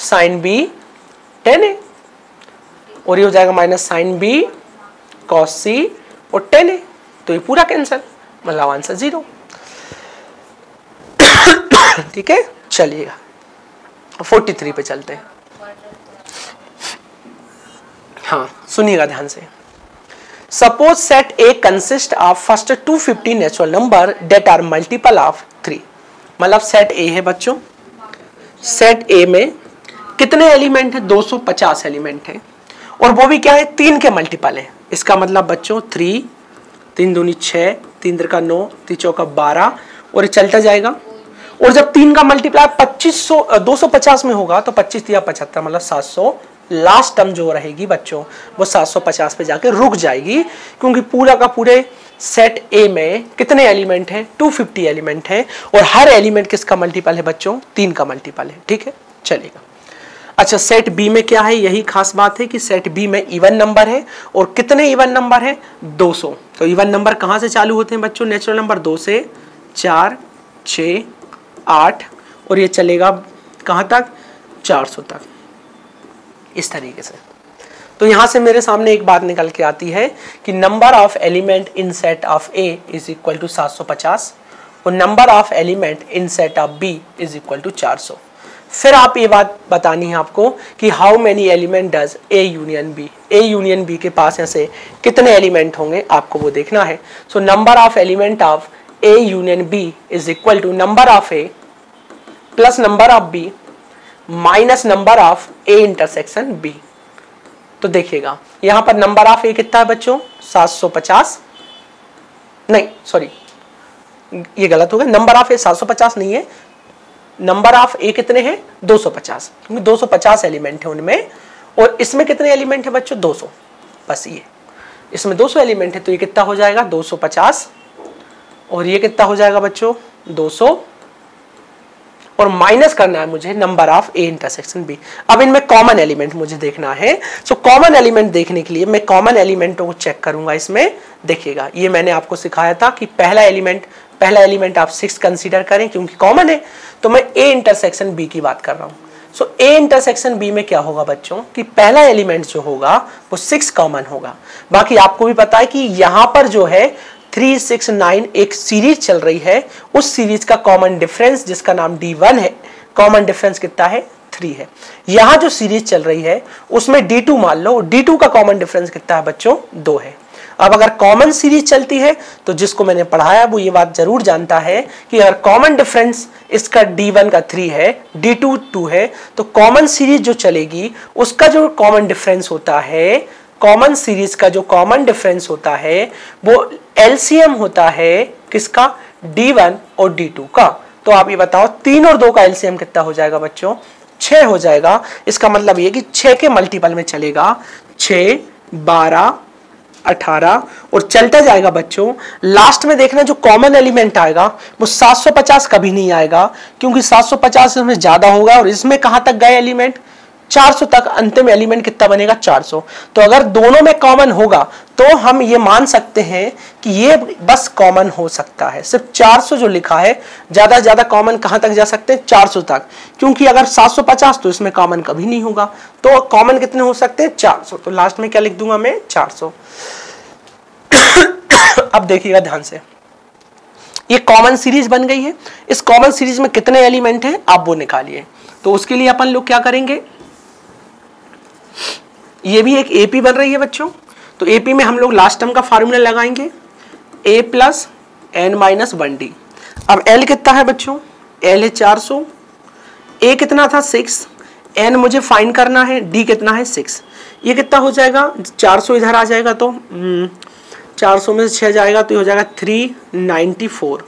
साइन बी 10a, और ये हो जाएगा माइनस साइन बी कॉस सी और 10a, तो ये पूरा कैंसिल, मतलब आंसर 0, ठीक है। चलिएगा 43 पे चलते हैं। हाँ सुनिएगा ध्यान से। Suppose set A consist of first 250 natural number that are multiple of 3, मतलब सेट ए है बच्चों, सेट ए में कितने एलिमेंट है, 250 एलिमेंट है, और वो भी क्या है, 3 के मल्टीपल है। इसका मतलब बच्चों 3, 3 दूनी 6, 3 का 9, 3 चौका 12, और ये चलता जाएगा। और जब 3 का मल्टीप्लाई 250 में होगा तो 25 या 75 मतलब 700, लास्ट टर्म जो रहेगी बच्चों वो 750 पे जाके रुक जाएगी, क्योंकि पूरा का पूरे सेट ए में कितने एलिमेंट हैं, 250 एलिमेंट हैं, और हर एलिमेंट किसका मल्टीपल है बच्चों, 3 का मल्टीपल है, ठीक है। चलेगा। अच्छा सेट बी में क्या है, यही खास बात है कि सेट बी में इवन नंबर है, और कितने इवन नंबर है, 200। तो इवन नंबर कहाँ से चालू होते हैं बच्चों, नेचुरल नंबर 2 से 4, 6, 8, और ये चलेगा कहाँ तक, 400 तक, इस तरीके से। तो यहां से मेरे सामने एक बात निकल के आती है कि number of element in set of A is equal to 750 और number of element in set of B is equal to 400। फिर आप ये बात बतानी है आपको कि how many element does A union B, A union B के पास ऐसे कितने एलिमेंट होंगे, आपको वो देखना है। So number of element of A union B is equal to number of A plus number of B minus number of A intersection B. तो देखिएगा यहां पर नंबर ऑफ ए कितना है बच्चों, 750, नहीं सॉरी ये गलत हो गया, नंबर ऑफ ए 750 नहीं है, नंबर ऑफ ए कितने हैं, 250, क्योंकि 250 एलिमेंट है उनमें, और इसमें कितने एलिमेंट है बच्चों, 200, बस ये इसमें 200 एलिमेंट है, तो ये कितना हो जाएगा 250, और ये कितना हो जाएगा बच्चों 200, और माइनस करना है मुझे number of A intersection B. अब इनमें कॉमन एलिमेंट मुझे देखना है। सो कॉमन एलिमेंट देखने के लिए मैं कॉमन एलिमेंटों को चेक करूंगा। इसमें देखिएगा ये मैंने आपको सिखाया था कि पहला एलिमेंट आप 6 कंसीडर करें क्योंकि कॉमन है, तो मैं ए इंटरसेक्शन बी की बात कर रहा हूँ। सो ए इंटरसेक्शन बी में क्या होगा बच्चों कि पहला एलिमेंट जो होगा वो 6 कॉमन होगा। बाकी आपको भी पता है कि यहाँ पर जो है 3, 6, 9 एक सीरीज चल रही है, उस सीरीज का कॉमन डिफरेंस जिसका नाम D1 है, कॉमन डिफरेंस कितना है 3 है। यहां जो सीरीज चल रही है उसमें D2 मान लो, D2 का कॉमन डिफरेंस कितना है बच्चों 2 है। अब अगर कॉमन सीरीज चलती है तो जिसको मैंने पढ़ाया वो ये बात जरूर जानता है कि अगर कॉमन डिफरेंस इसका D1 का 3 है, D2 2 है, तो कॉमन सीरीज जो चलेगी उसका जो कॉमन डिफरेंस होता है, कॉमन सीरीज का जो कॉमन डिफरेंस होता है वो एलसीएम होता है किसका, D1 और D2 का। तो आप ये बताओ 3 और 2 का एलसीएम कितना हो जाएगा बच्चों, 6 हो जाएगा। इसका मतलब ये कि 6 के मल्टीपल में चलेगा, 6, 12, 18 और चलता जाएगा बच्चों। लास्ट में देखना जो कॉमन एलिमेंट आएगा वो 750 कभी नहीं आएगा, क्योंकि 750 इसमें ज्यादा होगा, और इसमें कहां तक गए एलिमेंट 400 तक, अंतिम एलिमेंट कितना बनेगा 400। तो अगर दोनों में कॉमन होगा तो हम ये मान सकते हैं कि ये बस कॉमन हो सकता है, सिर्फ 400 जो लिखा है, ज्यादा ज्यादा कॉमन कहां तक जा सकते हैं 400 तक, क्योंकि अगर 750 तो इसमें कॉमन कभी नहीं होगा। तो कॉमन कितने हो सकते हैं 400, तो लास्ट में क्या लिख दूंगा मैं 400। अब देखिएगा ध्यान से, ये कॉमन सीरीज बन गई है। इस कॉमन सीरीज में कितने एलिमेंट हैं आप वो निकालिए। तो उसके लिए अपन लोग क्या करेंगे, ये भी एक एपी बन रही है बच्चों, तो एपी में हम लोग लास्ट टर्म का फार्मूला लगाएंगे, a plus n minus 1d। अब l कितना है बच्चों, l है 400, a कितना था 6, n मुझे फाइंड करना है, d कितना है 6। ये कितना हो जाएगा, 400 इधर आ जाएगा तो 400 में से 6 जाएगा तो ये हो जाएगा 394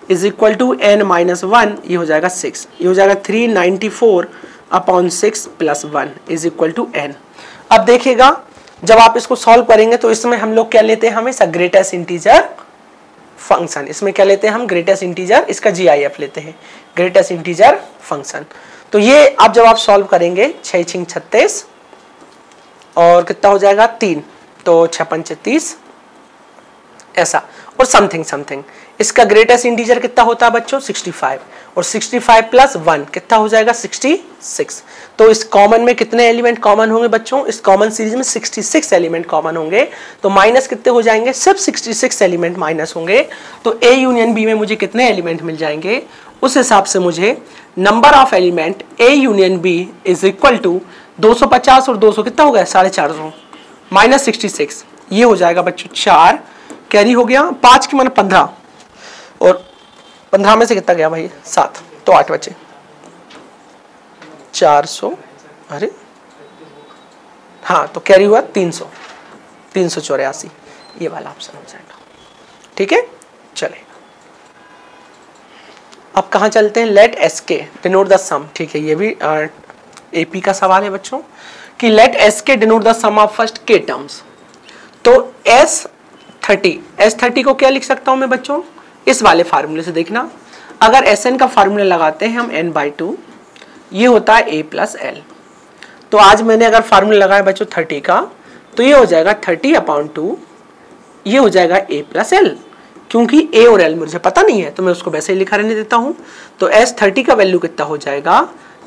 is equal to n minus 1, ये हो जाएगा 6, ये हो जाएगा 394 upon 6 plus 1 is equal to n। अब देखिएगा जब आप इसको सॉल्व करेंगे तो इसमें हम लोग क्या लेते हैं हमेशा ग्रेटेस्ट इंटीजर फंक्शन। इसमें क्या लेते हैं हम ग्रेटेस्ट इंटीजर, इसका GIF लेते हैं ग्रेटेस्ट इंटीजर फंक्शन। तो ये अब जब आप सॉल्व करेंगे 6 6 36 और कितना हो जाएगा 3, तो 6 5 30 ऐसा और समथिंग समथिंग। इसका ग्रेटेस्ट इंटीजर कितना होता है बच्चों 65 और 65 प्लस 1 कितना हो जाएगा 66। तो इस कॉमन में कितने एलिमेंट कॉमन होंगे बच्चों, इस कॉमन सीरीज में 66 एलिमेंट कॉमन होंगे। तो माइनस कितने हो जाएंगे, सिर्फ 66 एलिमेंट माइनस होंगे। तो A यूनियन B में मुझे कितने एलिमेंट मिल जाएंगे, उस हिसाब से मुझे number of element A union B is equal to 250 और 200 कितना हो गया 450 माइनस 66, ये हो जाएगा बच्चों 4 कैरी हो गया, 5 की मान 15 और 15 में से कितना गया भाई 7, तो 8 बचे 400, अरे हाँ तो कैरी हुआ 300, 384 ये वाला ऑप्शन हो जाएगा। ठीक है चले अब कहाँ चलते हैं, लेट SK डिनोट द सम। ठीक है ये भी AP का सवाल है बच्चों कि let SK denote the sum of first K terms. तो S30 को क्या लिख सकता हूं मैं बच्चों, इस वाले फार्मूले से देखना। अगर Sn का फार्मूला लगाते हैं हम n/2, ये होता है A प्लस L। तो आज मैंने अगर फार्मूला लगाया बच्चों 30 का, तो ये हो जाएगा 30/2, ये हो जाएगा A प्लस L। क्योंकि A और L मुझे पता नहीं है तो मैं उसको वैसे ही लिखा रहने देता हूं। तो S30 का वैल्यू कितना हो जाएगा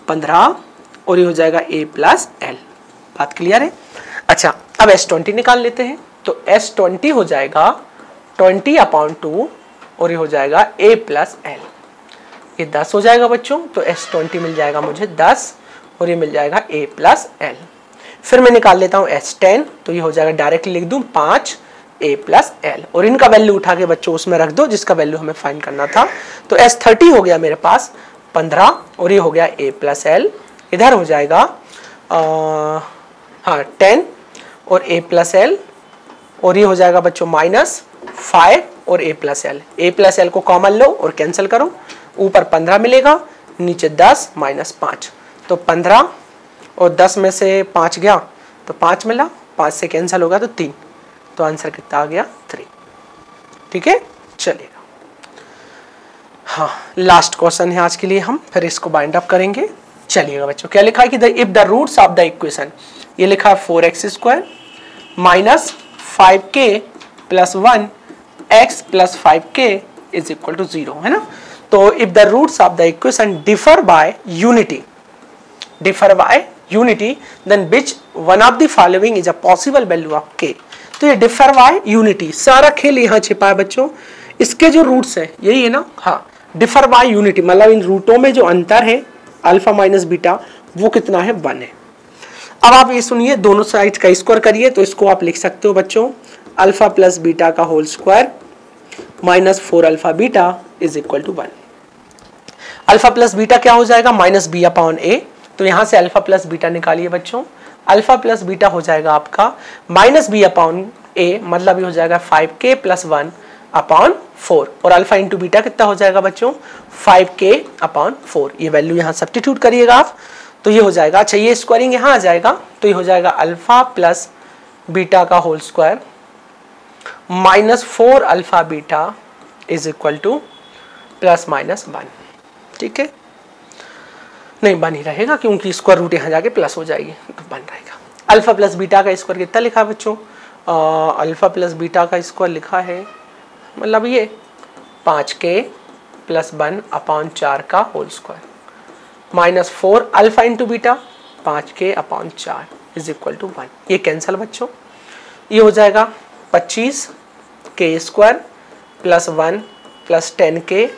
15 और ये हो जाएगा A प्लस L। बात क्लियर है। अच्छा अब S20 निकाल लेते हैं। तो S20 हो जाएगा 20/2 और ये हो जाएगा A प्लस L, ये 10 हो जाएगा बच्चों। तो S20 मिल जाएगा मुझे 10 और ये मिल जाएगा A प्लस L। फिर मैं निकाल लेता हूँ S10, तो ये हो जाएगा डायरेक्टली लिख दूं 5 A प्लस L और इनका वैल्यू उठा के बच्चों उसमें रख दो जिसका वैल्यू हमें फाइंड करना था। तो S30 हो गया मेरे पास 15 और ये हो गया A प्लस L। इधर हो जाएगा हाँ 10 और A प्लस L और ये हो जाएगा बच्चों -5 और A plus L। A plus L को कॉमन लो और कैंसिल करो, ऊपर 15 मिलेगा नीचे 10 -5, तो 15 और 10 में से 5 गया तो 5 मिला, 5 से कैंसिल होगा तो 3, तो आंसर कितना आ गया 3। ठीक है चलेगा। हाँ लास्ट क्वेश्चन है आज के लिए, हम फिर इसको बाइंड अप करेंगे। चलिएगा बच्चों क्या लिखा है कि if the roots of the equation, ये लिखा है 4x² minus 5k plus 1 x plus 5k is equal to 0 है ना। तो if the roots of the equation differ by unity then which one of the following is a possible value of k। तो ये differ by unity, सारा खेल यहाँ छिपा है बच्चों। इसके जो रूट्स है यही है ना, हाँ डिफर बाय यूनिटी मतलब इन रूटों में जो अंतर है अल्फा माइनस बीटा वो कितना है 1 है। अब आप ये सुनिए दोनों साइड का स्क्वायर करिए, तो इसको आप लिख सकते हो बच्चों अल्फा प्लस बीटा का whole square minus 4 alpha beta is equal to 1। Alpha plus beta क्या हो जाएगा -b/a। तो यहां से अल्फा प्लस बीटा निकालिए बच्चों, अल्फा प्लस बीटा हो जाएगा आपका -b/a मतलब ये हो जाएगा 5k प्लस 1/4 और अल्फा इंटू बीटा कितना हो जाएगा बच्चों 5k/4। ये वैल्यू यहाँ सब्स्टिट्यूट करिएगा आप, तो ये हो जाएगा। अच्छा ये स्क्वायरिंग यहाँ आ जाएगा तो ये हो जाएगा अल्फा प्लस बीटा का whole square -4 alpha beta is equal to +-1। ठीक है नहीं बन ही रहेगा क्योंकि स्क्वायर रूट यहाँ जाके प्लस हो जाएगी तो बन रहेगा। अल्फा प्लस बीटा का स्क्वायर कितना लिखा है बच्चों, अल्फा प्लस बीटा का स्क्वायर लिखा है मतलब ये 5k प्लस 1/4 का whole square -4 alpha into beta 5k/4 is equal to 1। ये कैंसल बच्चों, ये हो जाएगा 25k² प्लस 1 प्लस 10k,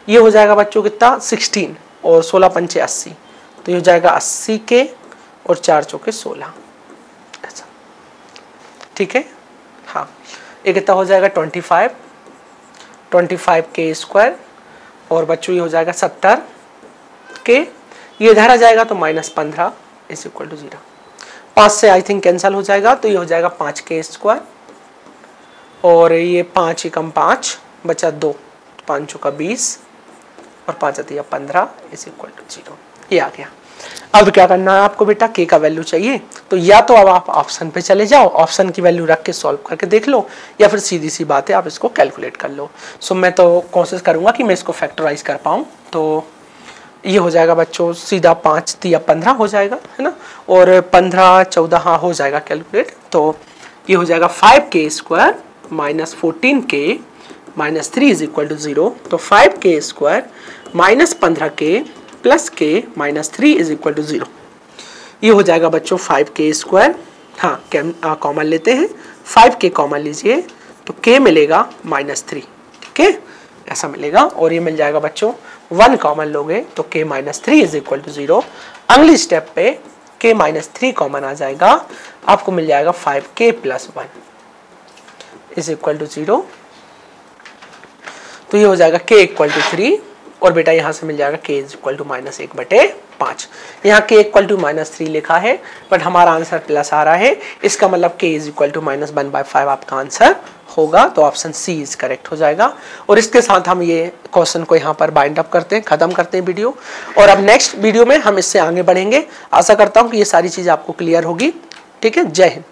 ये हो जाएगा बच्चों कितना 16 और 16 पंचे 80, तो ये हो जाएगा 80k और 4 चौके 16 ऐसा। ठीक है हाँ ये कितना हो जाएगा 25k² और बच्चों ये हो जाएगा 70k, ये इधर आ जाएगा तो -15 इज इक्वल टू 0। 5 से आई थिंक कैंसिल हो जाएगा तो ये हो जाएगा 5k² और ये 5 एकम 5 बचा 2, 5 चौका 20 और 5 15 इज इक्वल टू 0। ये आ गया। अब क्या करना है आपको बेटा, के का वैल्यू चाहिए तो या तो अब आप ऑप्शन पे चले जाओ, ऑप्शन की वैल्यू रख के सॉल्व करके देख लो, या फिर सीधी सी बात है आप इसको कैलकुलेट कर लो। सो मैं तो कोशिश करूंगा कि मैं इसको फैक्टराइज कर पाऊँ। तो ये हो जाएगा बच्चों सीधा 5 3 15 हो जाएगा, है ना, और 15 14 हाँ हो जाएगा कैलकुलेट। तो ये हो जाएगा 5k² minus 14k minus 3 is equal to 0। तो 5k² minus 15k plus k minus 3 is equal to 0। ये हो जाएगा बच्चों 5k², हाँ कॉमन लेते हैं, 5k कॉमन लीजिए तो k मिलेगा -3, ठीक है, ऐसा मिलेगा। और ये मिल जाएगा बच्चों 1 कॉमन लोगे तो k -3 इज इक्वल टू 0। अगली स्टेप पे k -3 कॉमन आ जाएगा, आपको मिल जाएगा 5k plus 1 is equal to 0। तो ये हो जाएगा k इक्वल टू 3, और बेटा यहाँ से मिल जाएगा k इज इक्वल टू -1/5। यहाँ k इक्वल टू -3 लिखा है बट हमारा आंसर प्लस आ रहा है, इसका मतलब k इज इक्वल टू -1/5 आपका आंसर होगा। तो ऑप्शन सी इज करेक्ट हो जाएगा। और इसके साथ हम ये क्वेश्चन को यहाँ पर बाइंड अप करते हैं, खत्म करते हैं वीडियो। और अब नेक्स्ट वीडियो में हम इससे आगे बढ़ेंगे। आशा करता हूँ कि ये सारी चीज़ आपको क्लियर होगी। ठीक है, जय हिंद।